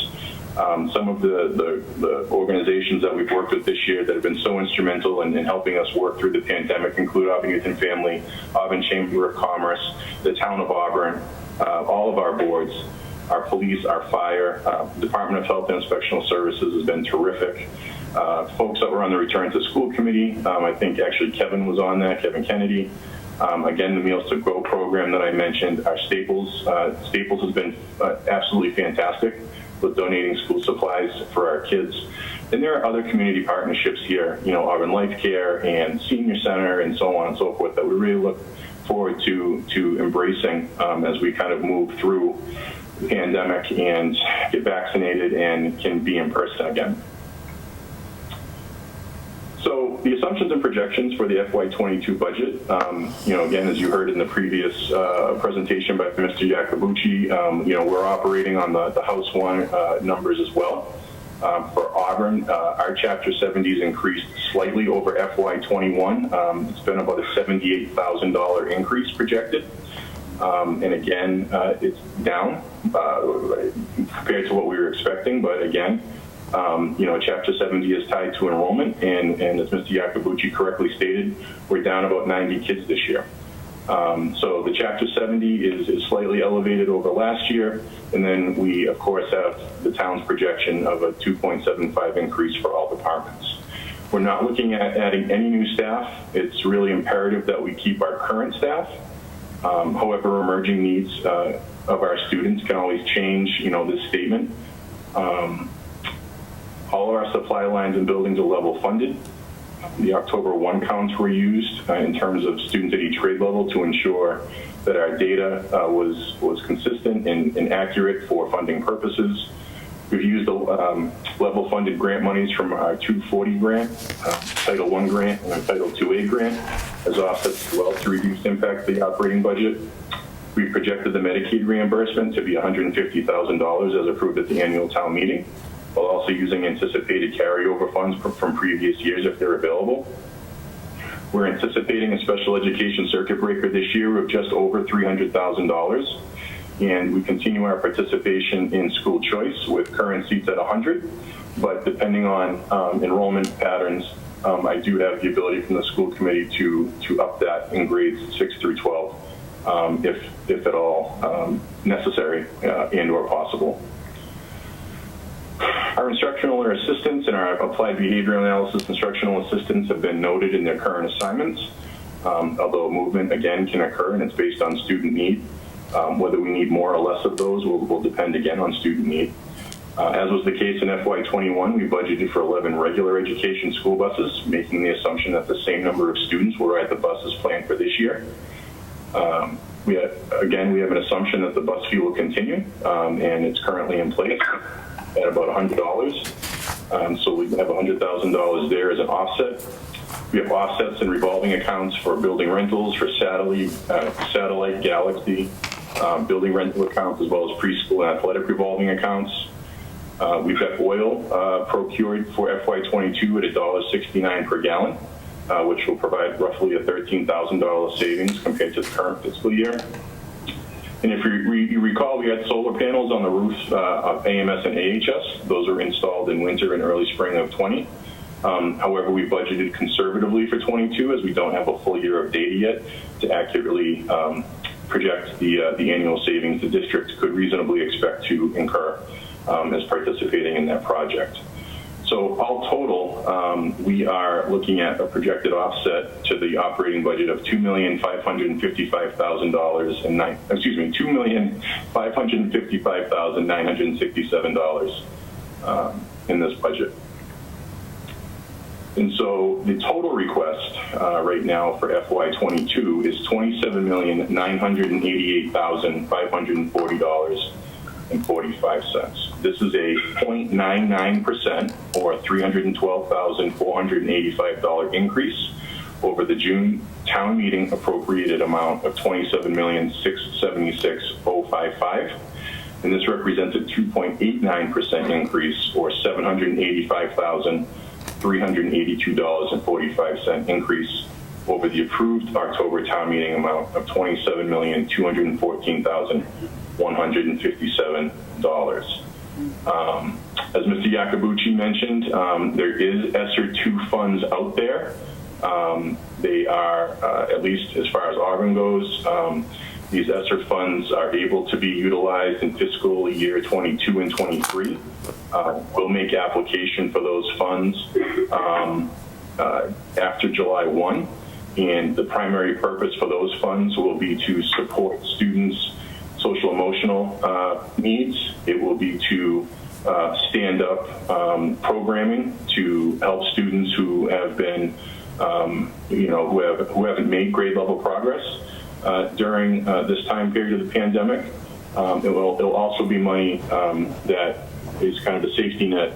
Some of the organizations that we've worked with this year that have been so instrumental in helping us work through the pandemic include Auburn Youth and Family, Auburn Chamber of Commerce, the Town of Auburn, all of our boards, our police, our fire, Department of Health and Inspectional Services has been terrific. Folks that were on the Return to School Committee, I think actually Kevin was on that, Kevin Kennedy. Again, the Meals to Go program that I mentioned, our Staples. Staples has been absolutely fantastic with donating school supplies for our kids. And there are other community partnerships here, Auburn Life Care and Senior Center and so on and so forth that we really look forward to embracing as we kind of move through the pandemic and get vaccinated and can be in person again. So the assumptions and projections for the FY22 budget, again, as you heard in the previous presentation by Mr. Iacobucci, we're operating on the House 1 numbers as well. For Auburn, our Chapter 70 has increased slightly over FY21. It's been about a $78,000 increase projected. And again, it's down compared to what we were expecting, but again, Chapter 70 is tied to enrollment, and as Mr. Iacobucci correctly stated, we're down about 90 kids this year. So the Chapter 70 is slightly elevated over last year, and then we, of course, have the town's projection of a 2.75 increase for all departments. We're not looking at adding any new staff. It's really imperative that we keep our current staff. However, emerging needs of our students can always change, this statement. All of our supply lines and buildings are level funded. The October 1 counts were used in terms of students at each grade level to ensure that our data was consistent and accurate for funding purposes. We've used the level funded grant monies from our 240 grant, Title I grant, and our Title IIA grant as offsets as well to reduce impact to the operating budget. We projected the Medicaid reimbursement to be $150,000 as approved at the annual town meeting, while also using anticipated carryover funds from previous years if they're available. We're anticipating a special education circuit breaker this year of just over $300,000. And we continue our participation in school choice with current seats at 100. But depending on enrollment patterns, I do have the ability from the school committee to up that in grades 6 through 12, if at all necessary and or possible. Our instructional assistants and our applied behavior analysis instructional assistants have been noted in their current assignments, although movement, again, can occur, and it's based on student need. Whether we need more or less of those will depend again on student need. As was the case in FY21, we budgeted for 11 regular education school buses, making the assumption that the same number of students will ride the buses planned for this year. We have an assumption that the bus fee will continue, and it's currently in place at about $100. So we have $100,000 there as an offset. We have offsets and revolving accounts for building rentals, for satellite, Galaxy, building rental accounts, as well as preschool and athletic revolving accounts. We've got oil procured for FY22 at $1.69 per gallon, which will provide roughly a $13,000 savings compared to the current fiscal year. And if you recall, we had solar panels on the roofs of AMS and AHS. Those were installed in winter and early spring of 20. However, we budgeted conservatively for 22 as we don't have a full year of data yet to accurately project the annual savings the district could reasonably expect to incur as participating in that project. So all total, we are looking at a projected offset to the operating budget of $2,555,967 in this budget. And so the total request right now for FY22 is $27,988,540.45. This is a 0.99% or $312,485 increase over the June town meeting appropriated amount of $27,676,055. And this represents a 2.89% increase or $785,382.45 increase over the approved October town meeting amount of $27,214,157. As Mr. Iacobucci mentioned, there is ESSER 2 funds out there. They are, at least as far as Auburn goes, these ESSER funds are able to be utilized in fiscal year 22 and 23. We'll make application for those funds after July 1. And the primary purpose for those funds will be to support students' social emotional needs. It will be to stand up programming to help students who have been, who haven't made grade level progress during this time period of the pandemic. It'll also be money that is kind of a safety net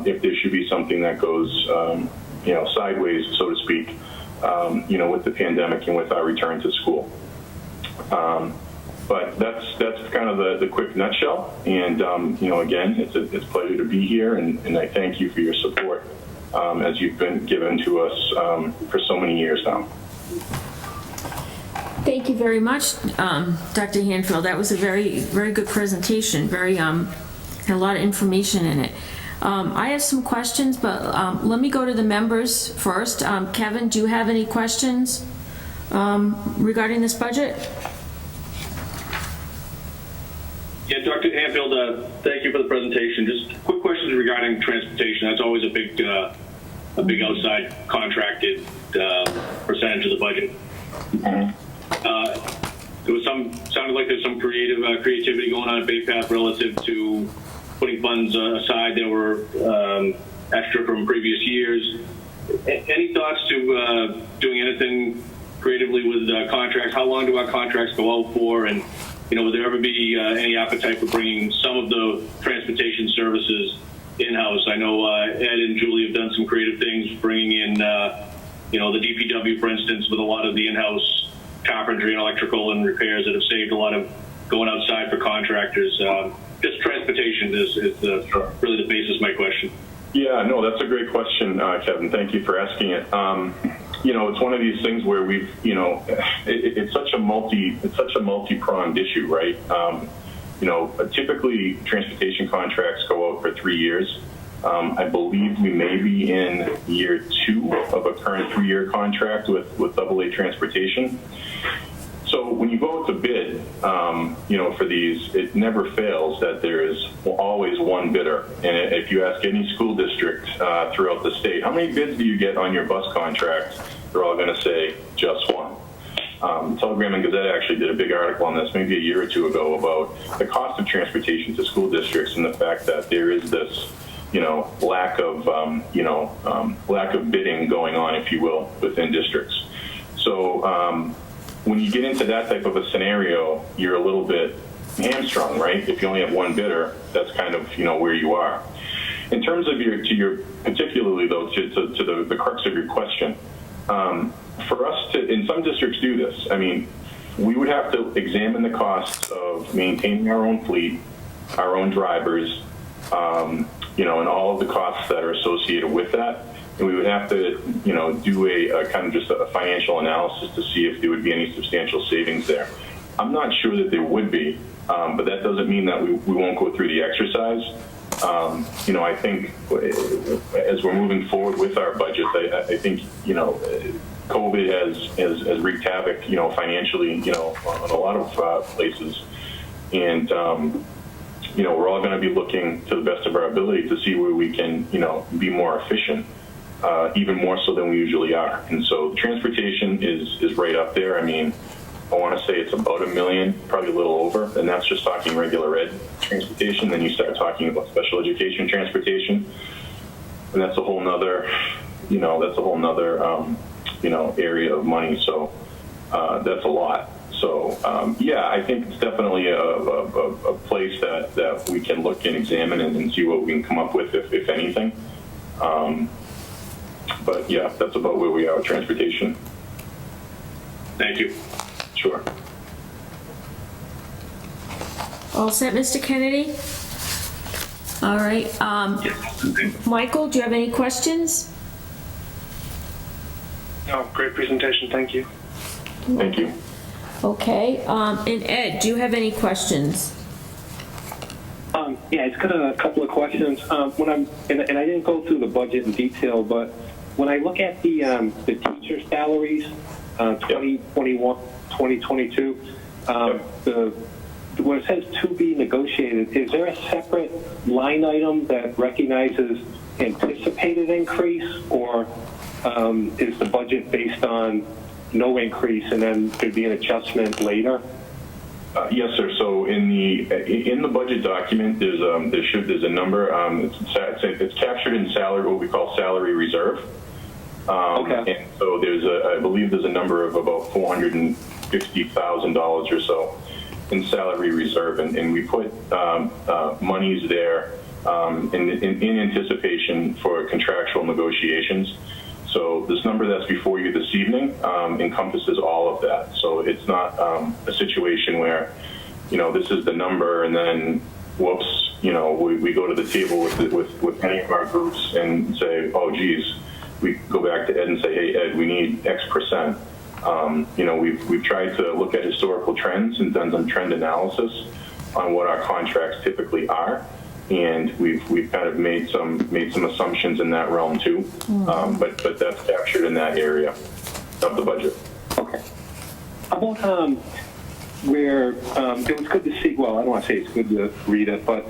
if there should be something that goes, sideways, so to speak, with the pandemic and with our return to school. But that's kind of the quick nutshell. And, again, it's a pleasure to be here, and I thank you for your support as you've been given to us for so many years now. Thank you very much, Dr. Hanfield. That was a very, very good presentation. Had a lot of information in it. I have some questions, but let me go to the members first. Kevin, do you have any questions regarding this budget? Yeah, Dr. Hanfield, thank you for the presentation. Just quick questions regarding transportation. That's always a big outside contracted percentage of the budget. There was sounded like there's some creativity going on at Bay Path relative to putting funds aside that were extra from previous years. Any thoughts to doing anything creatively with contracts? How long do our contracts go out for? And would there ever be any appetite for bringing some of the transportation services in-house? I know Ed and Julie have done some creative things, bringing in, the DPW, for instance, with a lot of the in-house carpentry and electrical and repairs that have saved a lot of going outside for contractors. Just transportation is really the basis of my question. Yeah, no, that's a great question, Kevin. Thank you for asking it. It's one of these things where we've, it's such a multi-pronged issue, right? Typically transportation contracts go out for 3 years. I believe we may be in year 2 of a current 3-year contract with AA Transportation. So when you go out to bid, for these, it never fails that there is always one bidder. And if you ask any school district throughout the state, how many bids do you get on your bus contract? They're all going to say just one. Telegram and Gazette actually did a big article on this maybe a year or two ago about the cost of transportation to school districts and the fact that there is this, lack of bidding going on, if you will, within districts. So when you get into that type of a scenario, you're a little bit hamstrung, right? If you only have one bidder, that's kind of, where you are. In terms of particularly though, to the crux of your question, for us to, in some districts, do this, I mean, we would have to examine the costs of maintaining our own fleet, our own drivers, and all of the costs that are associated with that. And we would have to, do a kind of just a financial analysis to see if there would be any substantial savings there. I'm not sure that there would be, but that doesn't mean that we won't go through the exercise. I think as we're moving forward with our budget, I think, COVID has wreaked havoc, financially, on a lot of places. And, we're all going to be looking to the best of our ability to see where we can, be more efficient, even more so than we usually are. And so transportation is right up there. I mean, I want to say it's about $1 million, probably a little over, and that's just talking regular ed transportation. Then you start talking about special education transportation, and that's a whole nother, area of money. So that's a lot. So I think it's definitely a place that we can look and examine and see what we can come up with, if anything. But yeah, that's about where we are with transportation. Thank you. Sure. All set, Mr. Kennedy? All right. Michael, do you have any questions? No, great presentation. Thank you. Thank you. Okay. And Ed, do you have any questions? Yeah, it's got a couple of questions. When and I didn't go through the budget in detail, but when I look at the teacher salaries, 2021, 2022, when it says to be negotiated, is there a separate line item that recognizes anticipated increase, or is the budget based on no increase and then there'd be an adjustment later? Yes, sir. So in the budget document, there's a number. It's captured in salary, what we call salary reserve. Okay. And so I believe there's a number of about $450,000 or so in salary reserve, and we put monies there in anticipation for contractual negotiations. So this number that's before you this evening encompasses all of that. So it's not a situation where, this is the number and then, whoops, we go to the table with any of our groups and say, oh, geez, we go back to Ed and say, hey, Ed, we need X percent. We've tried to look at historical trends and done some trend analysis on what our contracts typically are. And we've kind of made some assumptions in that realm too, but that's captured in that area of the budget. Okay. How about where it was good to see? Well, I don't want to say it's good to read it, but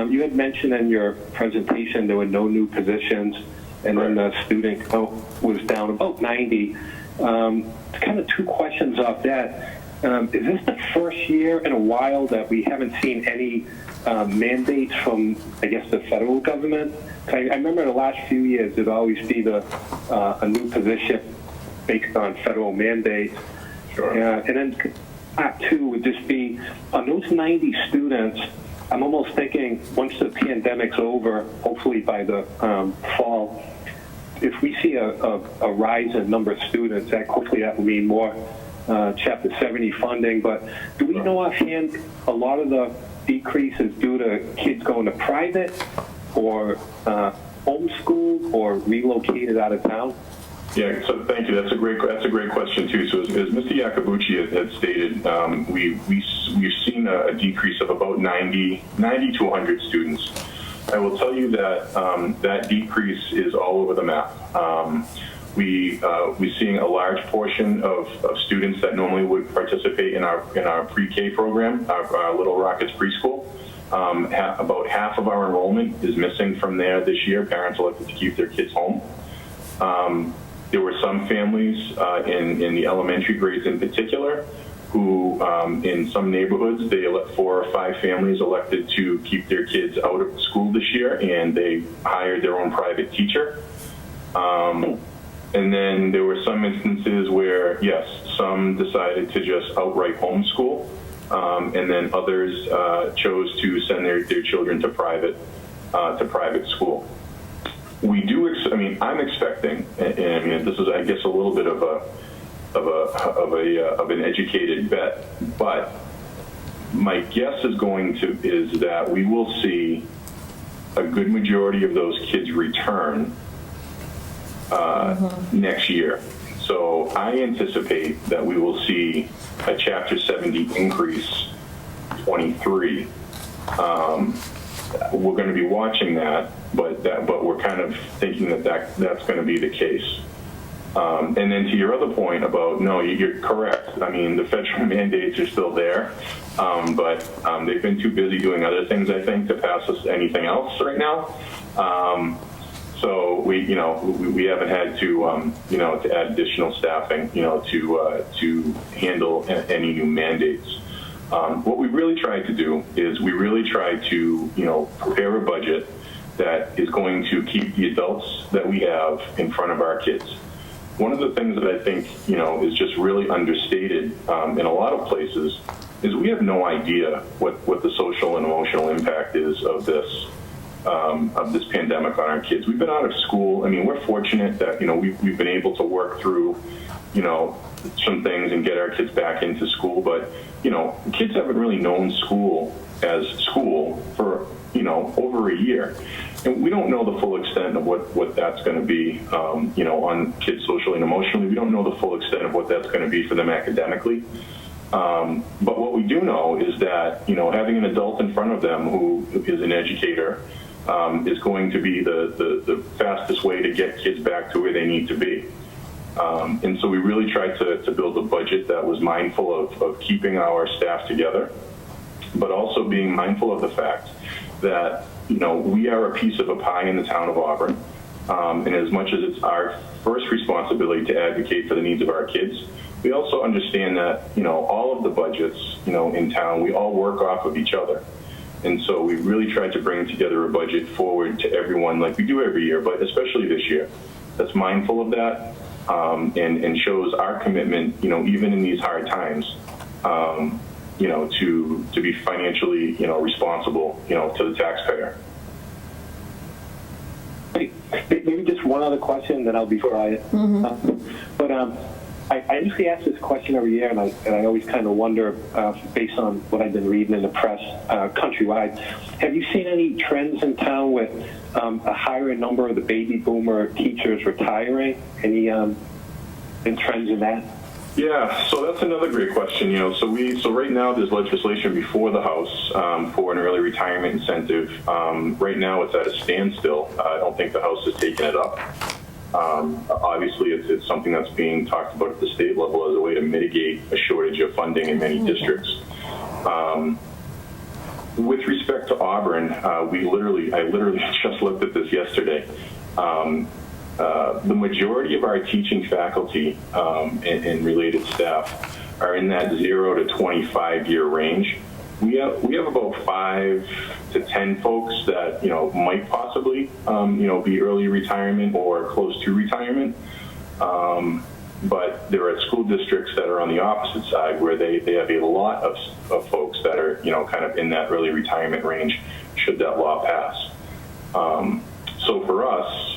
you had mentioned in your presentation there were no new positions, and then the student count was down about 90. Kind of two questions off that. Is this the first year in a while that we haven't seen any mandates from, I guess, the federal government? I remember the last few years there'd always be a new position based on federal mandates. Sure. And then part two would just be, on those 90 students, I'm almost thinking once the pandemic's over, hopefully by the fall, if we see a rise in number of students, hopefully that will mean more Chapter 70 funding. But do we know offhand a lot of the decrease is due to kids going to private or homeschooled or relocated out of town? Yeah, so thank you. That's a great question too. So as Mr. Iacobucci had stated, we've seen a decrease of about 90 to 100 students. I will tell you that that decrease is all over the map. We're seeing a large portion of students that normally would participate in our pre-K program, our Little Rockets preschool. About half of our enrollment is missing from there this year. Parents elected to keep their kids home. There were some families in the elementary grades in particular who, in some neighborhoods, 4 or 5 families elected to keep their kids out of school this year, and they hired their own private teacher. And then there were some instances where, yes, some decided to just outright homeschool, and then others chose to send their children to private school. We do. I'm expecting, and I mean, this is, I guess, a little bit of an educated bet, but my guess is that we will see a good majority of those kids return next year. So I anticipate that we will see a Chapter 70 increase 23. We're going to be watching that, but we're kind of thinking that's going to be the case. And then to your other point about, no, you're correct. I mean, the federal mandates are still there, but they've been too busy doing other things, I think, to pass us anything else right now. So we haven't had to to add additional staffing, to handle any new mandates. What we really tried to do is we really tried to, prepare a budget that is going to keep the adults that we have in front of our kids. One of the things that I think, is just really understated in a lot of places is we have no idea what the social and emotional impact is of this pandemic on our kids. We've been out of school. I mean, we're fortunate that, we've been able to work through, some things and get our kids back into school. But, kids haven't really known school as school for, over a year. And we don't know the full extent of what that's going to be, on kids socially and emotionally. We don't know the full extent of what that's going to be for them academically. But what we do know is that, having an adult in front of them who is an educator is going to be the fastest way to get kids back to where they need to be. And so we really tried to build a budget that was mindful of keeping our staff together, but also being mindful of the fact that, we are a piece of a pie in the town of Auburn. And as much as it's our first responsibility to advocate for the needs of our kids, we also understand that, all of the budgets, in town, we all work off of each other. And so we really tried to bring together a budget forward to everyone like we do every year, but especially this year, that's mindful of that and shows our commitment, even in these hard times, to be financially, responsible, to the taxpayer. Maybe just one other question, then I'll be quiet. But I usually ask this question every year, and I always kind of wonder, based on what I've been reading in the press countrywide, have you seen any trends in town with a higher number of the baby boomer teachers retiring? Any trends in that? Yeah, so that's another great question. So right now there's legislation before the House for an early retirement incentive. Right now it's at a standstill. I don't think the House has taken it up. Obviously, it's something that's being talked about at the state level as a way to mitigate a shortage of funding in many districts. With respect to Auburn, I literally just looked at this yesterday. The majority of our teaching faculty and related staff are in that 0 to 25 year range. We have about 5 to 10 folks that might possibly be early retirement or close to retirement. But there are school districts that are on the opposite side where they have a lot of folks that are kind of in that early retirement range should that law pass. So for us,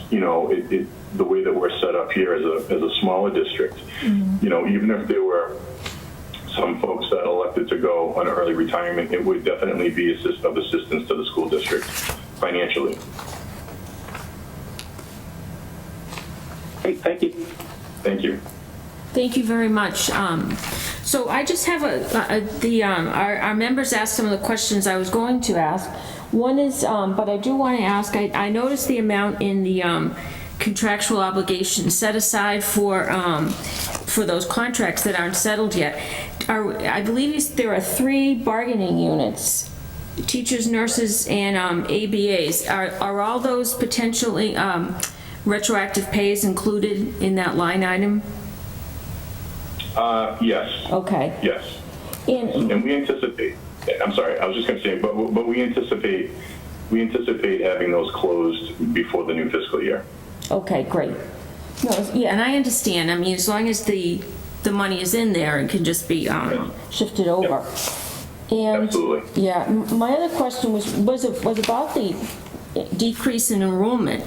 the way that we're set up here as a smaller district, even if there were some folks that elected to go on early retirement, it would definitely be of assistance to the school district financially. Great, thank you. Thank you. Thank you very much. So I just have our members asked some of the questions I was going to ask. One is, but I do want to ask, I noticed the amount in the contractual obligations set aside for those contracts that aren't settled yet. I believe there are 3 bargaining units, teachers, nurses, and ABAs. Are all those potentially retroactive pay is included in that line item? Yes. Okay. Yes. And we anticipate, I'm sorry, I was just going to say, but we anticipate having those closed before the new fiscal year. okay, great. No, yeah, and I understand. I mean, as long as the money is in there, it can just be shifted over. And Absolutely. yeah, my other question was about the decrease in enrollment.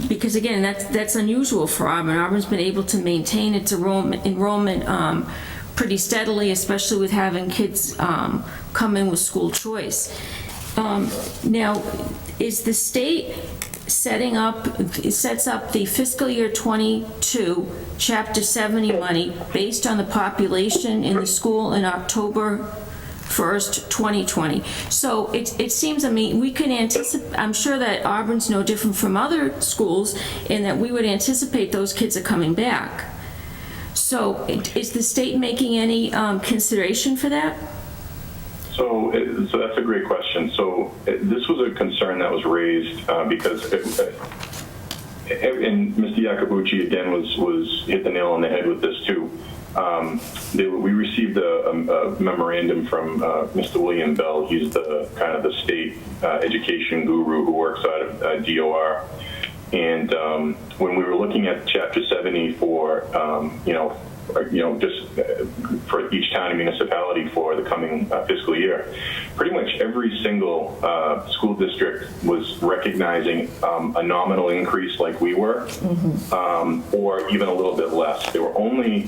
Because again, that's unusual for Auburn. Auburn's been able to maintain its enrollment pretty steadily, especially with having kids come in with school choice. Now, is the state sets up the fiscal year 22 Chapter 70 money based on the population in the school in October 1st, 2020. So it seems, I mean, we can anticipate, I'm sure that Auburn's no different from other schools in that we would anticipate those kids are coming back. So is the state making any consideration for that? So that's a great question. So this was a concern that was raised because, and Mr. Iacobucci again was hit the nail on the head with this too. We received a memorandum from Mr. William Bell. He's the kind of the state education guru who works out of DOR. And when we were looking at Chapter 70 for just for each town and municipality for the coming fiscal year, pretty much every single school district was recognizing a nominal increase like we were, or even a little bit less. There were only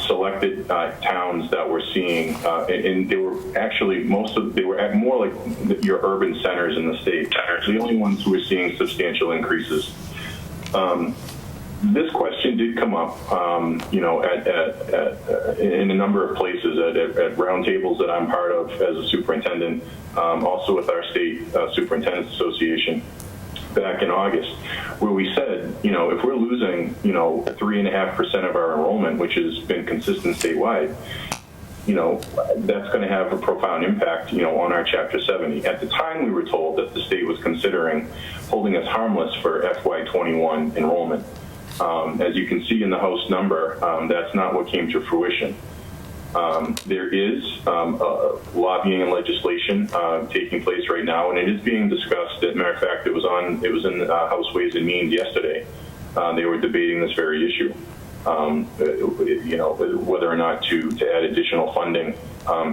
selected towns that were seeing, and they were actually they were more like your urban centers in the state. The only ones who were seeing substantial increases. This question did come up, in a number of places at roundtables that I'm part of as a superintendent, also with our state superintendents association back in August, where we said, if we're losing, 3.5% of our enrollment, which has been consistent statewide, that's going to have a profound impact, on our Chapter 70. At the time, we were told that the state was considering holding us harmless for FY21 enrollment. As you can see in the House number, that's not what came to fruition. There is lobbying and legislation taking place right now, and it is being discussed. As a matter of fact, it was in House Ways and Means yesterday. They were debating this very issue. Whether or not to add additional funding,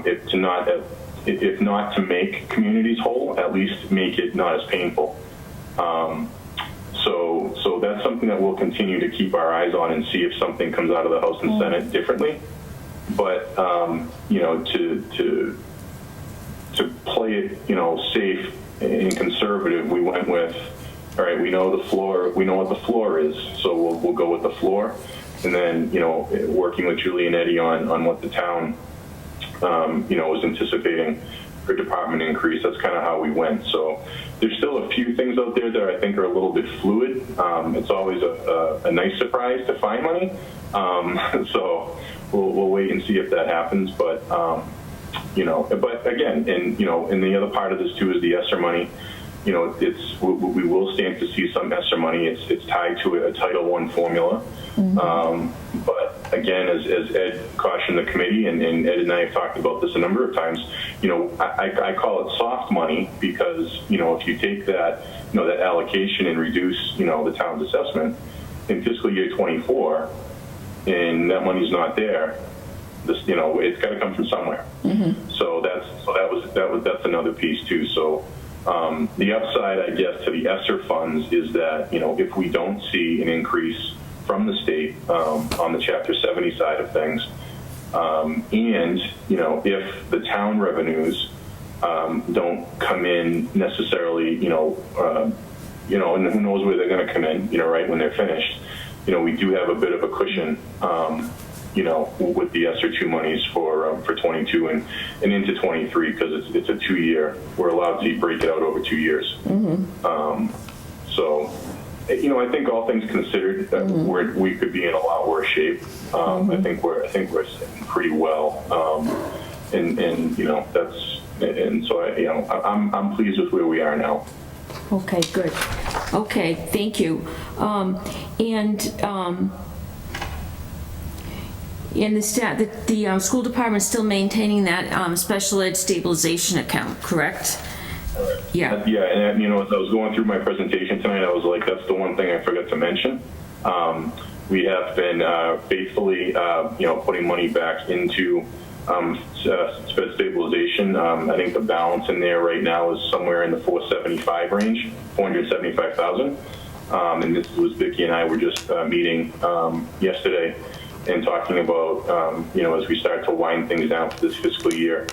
if not to make communities whole, at least make it not as painful. So that's something that we'll continue to keep our eyes on and see if something comes out of the House and Senate differently. But to play it safe and conservative, we went with, all right, we know the floor, we know what the floor is, so we'll go with the floor, and then working with Julie and Eddie on what the town was anticipating for department increase. That's kind of how we went. So there's still a few things out there that I think are a little bit fluid. It's always a nice surprise to find money. So we'll wait and see if that happens. But but again, and the other part of this too is the ESSER money. We will stand to see some ESSER money. It's tied to a Title I formula. But again, as Ed cautioned the committee, and Ed and I have talked about this a number of times, I call it soft money because, if you take that, that allocation and reduce, the town's assessment in fiscal year 24, and that money's not there, it's got to come from somewhere. So that's another piece too. So the upside, I guess, to the ESSER funds is that, if we don't see an increase from the state on the Chapter 70 side of things, and if the town revenues don't come in necessarily, and who knows where they're going to come in, right when they're finished, we do have a bit of a cushion, with the ESSER 2 monies for 22 and into 23, because it's a 2-year. We're allowed to break it out over 2 years. So. I think all things considered, we could be in a lot worse shape. I think we're sitting pretty well, so I'm pleased with where we are now. Okay, good. Okay, thank you. And the school department's still maintaining that special ed stabilization account, correct? Yeah. Yeah, and as I was going through my presentation tonight, I was like, that's the one thing I forgot to mention. We have been faithfully, putting money back into stabilization. I think the balance in there right now is somewhere in the 475 range, 475,000. And this was Vicki and I were just meeting yesterday and talking about, as we start to wind things down for this fiscal year,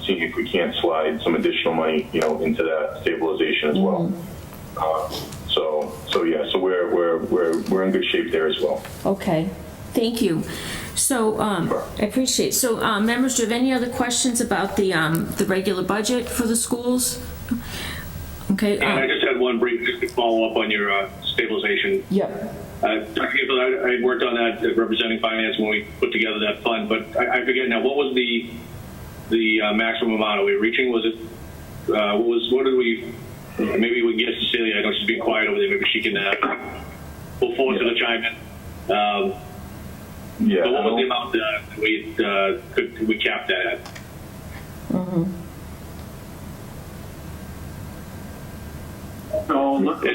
seeing if we can't slide some additional money, into that stabilization as well. So we're in good shape there as well. Okay, thank you. So I appreciate it. So members, do you have any other questions about the regular budget for the schools? Okay. And I just had one brief follow-up on your stabilization. Yep. I worked on that representing finance when we put together that fund, but I forget now, what was the maximum amount are we reaching? Was it, what did we, maybe we can get Cecilia, I know she's being quiet over there, maybe she can pull forward to the chime in. Yeah. So what was the amount that we capped that at? Mm-hmm. So look, I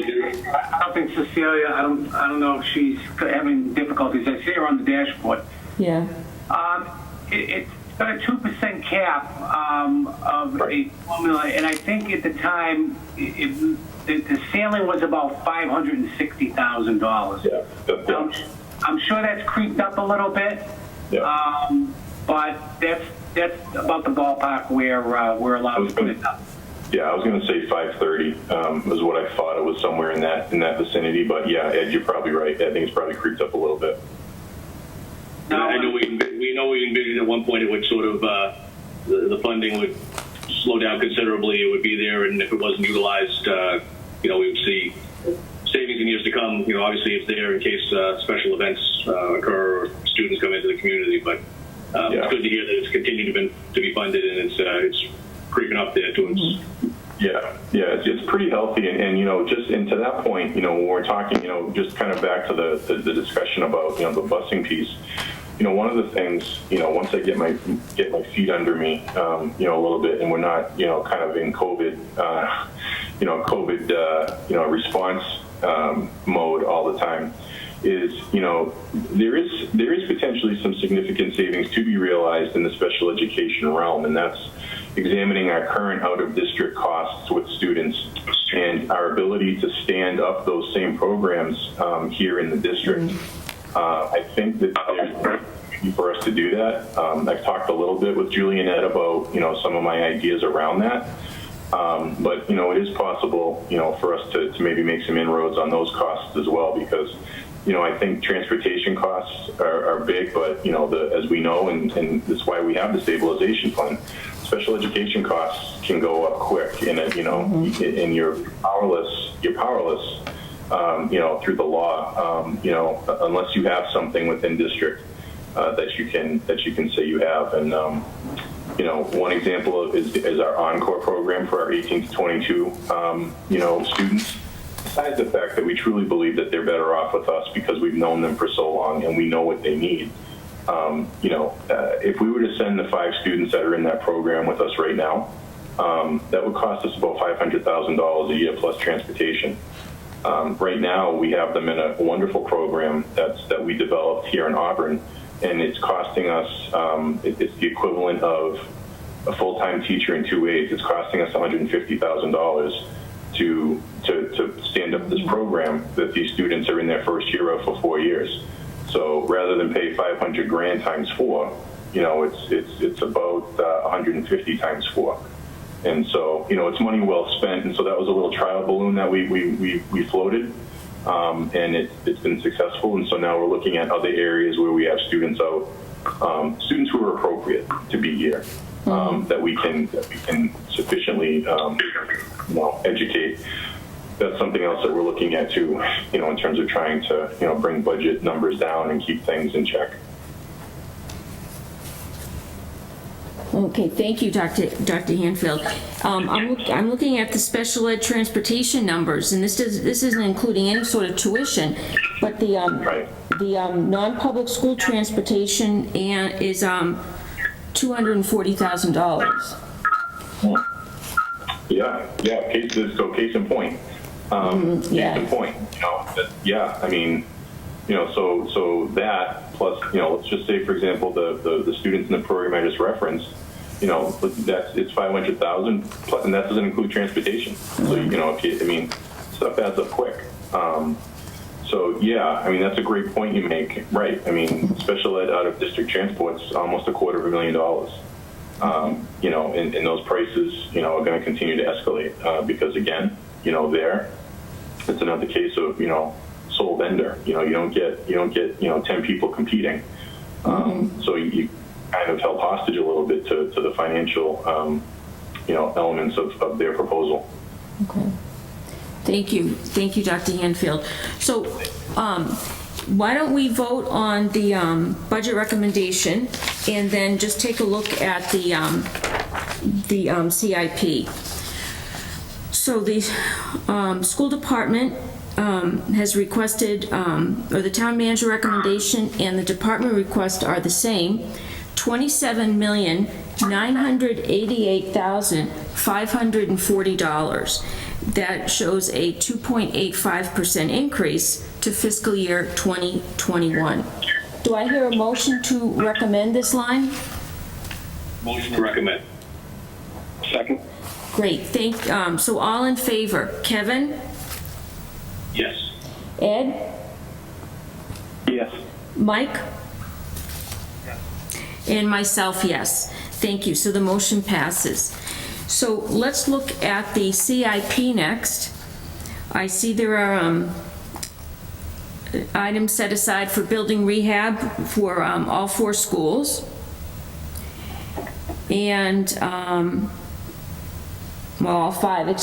don't think Cecilia, I don't know if she's having difficulties. I see her on the dashboard. Yeah. It's got a 2% cap of a formula, and I think at the time the ceiling was about $560,000. Yeah. I'm sure that's creeped up a little bit. Yeah. But that's about the ballpark where we're allowed to put it up. Yeah, I was going to say 530 was what I thought. It was somewhere in that vicinity. But yeah, Ed, you're probably right. I think it's probably creeped up a little bit. No, I know we envisioned at one point it would sort of the funding would slow down considerably. It would be there, and if it wasn't utilized, we would see savings in years to come. Obviously it's there in case special events occur or students come into the community. But it's good to hear that it's continued to be funded, and it's creeping up there to us. Yeah, it's pretty healthy, and just to that point, when we're talking, just kind of back to the discussion about the busing piece. One of the things, once I get my feet under me, a little bit, and we're not, kind of in COVID, response mode all the time, is, there is potentially some significant savings to be realized in the special education realm, and that's examining our current out-of-district costs with students and our ability to stand up those same programs here in the district. I think that there's opportunity for us to do that. I've talked a little bit with Julie and Ed about some of my ideas around that. But it is possible for us to maybe make some inroads on those costs as well, because I think transportation costs are big, but as we know, and that's why we have the stabilization fund, special education costs can go up quick, and and you're powerless through the law, unless you have something within district that you can say you have. And one example is our Encore program for our 18 to 22 students. Besides the fact that we truly believe that they're better off with us because we've known them for so long and we know what they need. If we were to send the 5 students that are in that program with us right now, that would cost us about $500,000 a year plus transportation. Right now, we have them in a wonderful program that we developed here in Auburn, and it's costing us, it's the equivalent of a full-time teacher and 2 aides. It's costing us $150,000 to stand up this program that these students are in their first year of for 4 years. So rather than pay $500,000 times 4, it's about 150 times 4. And so, it's money well spent. And so that was a little trial balloon that we floated, and it's been successful. And so now we're looking at other areas where we have students out, students who are appropriate to be here, that we can sufficiently, educate. That's something else that we're looking at too, in terms of trying to, bring budget numbers down and keep things in check. Okay, thank you, Dr. Hanfield. I'm looking at the special ed transportation numbers, and this isn't including any sort of tuition, but the non-public school transportation is $240,000. Yeah. Case in point. Yeah. Case in point. I mean, so that plus, let's just say, for example, the students in the program I just referenced, it's 500,000, and that doesn't include transportation. So stuff adds up quick. So yeah, I mean, that's a great point you make. Right. I mean, special ed out of district transport's almost $250,000. And those prices, are going to continue to escalate because again, it's another case of, sole vendor. You don't get 10 people competing. So you kind of held hostage a little bit to the financial, elements of their proposal. Okay. Thank you, Dr. Hanfield. So, why don't we vote on the budget recommendation and then just take a look at the CIP. So the school department has requested, or the town manager recommendation and the department request are the same, $27,988,540. That shows a 2.85% increase to fiscal year 2021. Do I hear a motion to recommend this line? Motion to recommend. Second? Great, so all in favor? Kevin? Yes. Ed? Yes. Mike? And myself, yes. Thank you, so the motion passes. So let's look at the CIP next. I see there are items set aside for building rehab for all 4 schools. And, all 5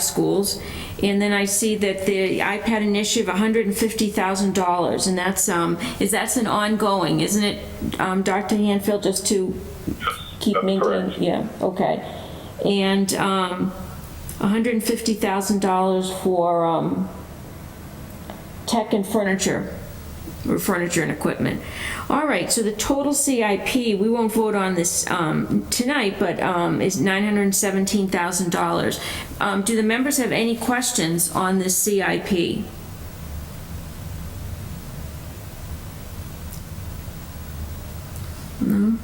schools. And then I see that the iPad initiative, $150,000, and that's an ongoing, isn't it, Dr. Hanfield, just to keep maintaining? Correct. Yeah, okay. And $150,000 for tech and furniture, or furniture and equipment. All right, so the total CIP, we won't vote on this tonight, but is $917,000. Do the members have any questions on this CIP? No?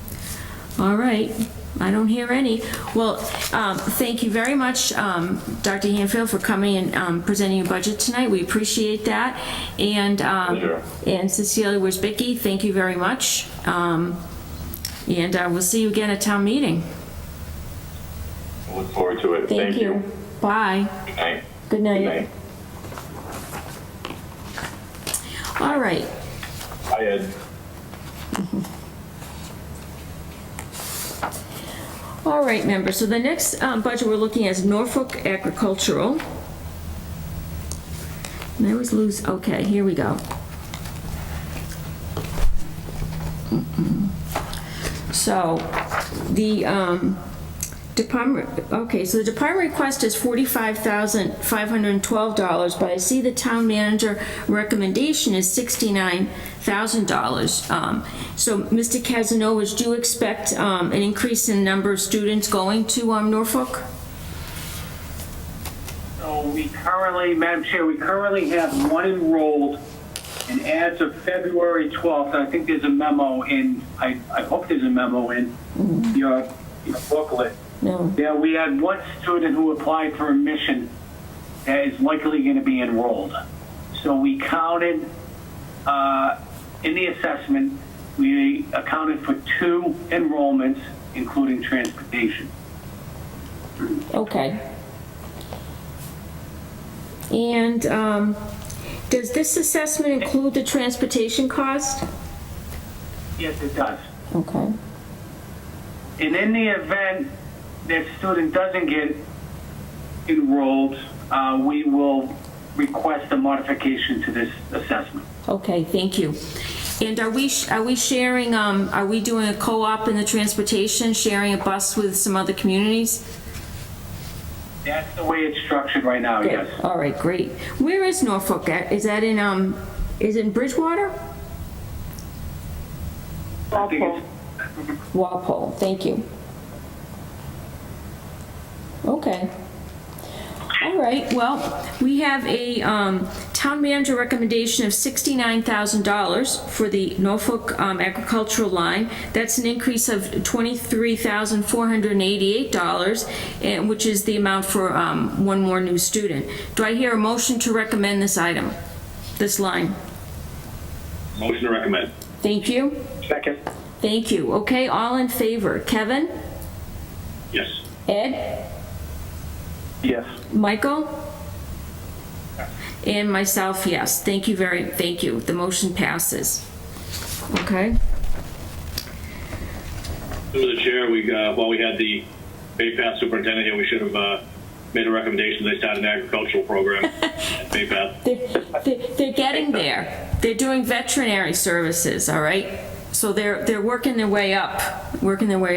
All right. I don't hear any. Well, thank you very much, Dr. Hanfield, for coming and presenting your budget tonight. We appreciate that. And Cecilia Wierzbicki, thank you very much. And we'll see you again at town meeting. I look forward to it. Thank you. Bye. Good night. Good night. Good night. All right. Hi, Ed. All right, members. So the next budget we're looking at is Norfolk Agricultural. And I always lose. Okay, here we go. So the department. Okay, so the department request is $45,512, but I see the town manager recommendation is $69,000. So, Mr. Casanova, do you expect an increase in the number of students going to Norfolk? So we currently, Madam Chair, we currently have 1 enrolled, and as of February 12th, I think there's a memo in, I hope there's a memo in your booklet. No. Yeah, we had 1 student who applied for admission that is likely going to be enrolled. So we counted, in the assessment, we accounted for 2 enrollments, including transportation. Okay. And does this assessment include the transportation cost? Yes, it does. Okay. And in the event that student doesn't get enrolled, we will request a modification to this assessment. Okay, thank you. And are we sharing, are we doing a co-op in the transportation, sharing a bus with some other communities? That's the way it's structured right now, Good. yes. All right, great. Where is Norfolk at? Is that in, is it in Bridgewater? I think it's, Walpole, thank you. Okay. All right, well, we have a town manager recommendation of $69,000 for the Norfolk agricultural line. That's an increase of $23,488, which is the amount for one more new student. Do I hear a motion to recommend this item, this line? Motion to recommend. Thank you. Second. Thank you. Okay, all in favor. Kevin? Yes. Ed? Yes. Michael? And myself, yes. Thank you. The motion passes. Okay. Through the chair, while we had the Bay Path superintendent here, we should have made a recommendation they start an agricultural program at Bay Path. They're getting there. They're doing veterinary services, all right? So they're working their way up. Farm animals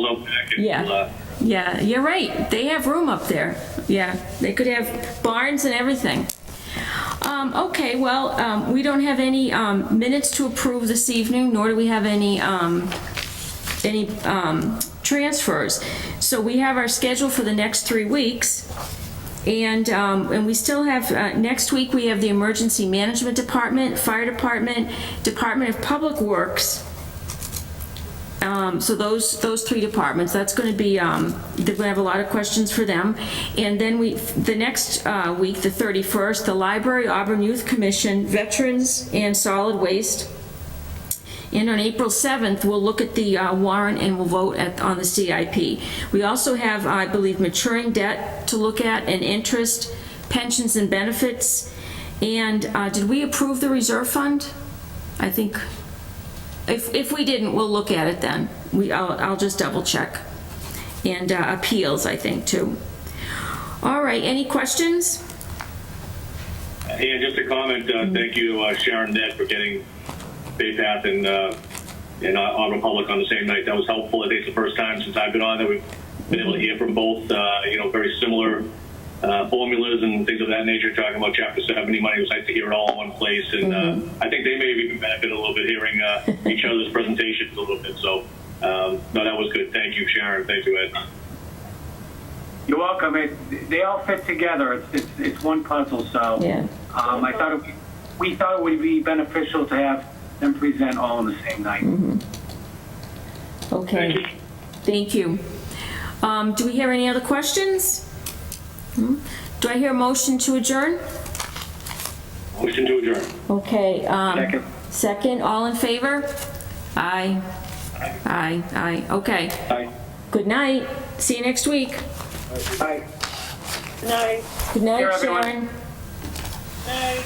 out back. And, Yeah, you're right. They have room up there. Yeah, they could have barns and everything. Okay, well, we don't have any minutes to approve this evening, nor do we have any transfers. So we have our schedule for the next 3 weeks. And we still have, next week we have the Emergency Management Department, Fire Department, Department of Public Works. So those 3 departments, that's going to be, they're going to have a lot of questions for them. And then the next week, the 31st, the Library, Auburn Youth Commission, Veterans, and Solid Waste. And on April 7th, we'll look at the warrant and we'll vote on the CIP. We also have, I believe, maturing debt to look at, and interest, pensions and benefits. And did we approve the reserve fund? I think, if we didn't, we'll look at it then. I'll just double check. And appeals, I think, too. All right, any questions? And just a comment, thank you, Sharon and Ed, for getting Bay Path and Auburn Public on the same night. That was helpful. I think it's the first time since I've been on that we've been able to hear from both, very similar formulas and things of that nature, talking about Chapter 70 money. It was nice to hear it all in one place. And I think they may have even benefited a little bit hearing each other's presentations a little bit. So, no, that was good. Thank you, Sharon. Thank you, Ed. You're welcome. They all fit together. It's one puzzle. So Yeah. we thought it would be beneficial to have them present all on the same night. Okay. Thank you. Do we hear any other questions? Do I hear a motion to adjourn? Motion to adjourn. Okay. Second. Second, all in favor? Aye. Aye. Okay. Aye. Good night. See you next week. Bye. Good night, Here, everyone. Sharon. Night.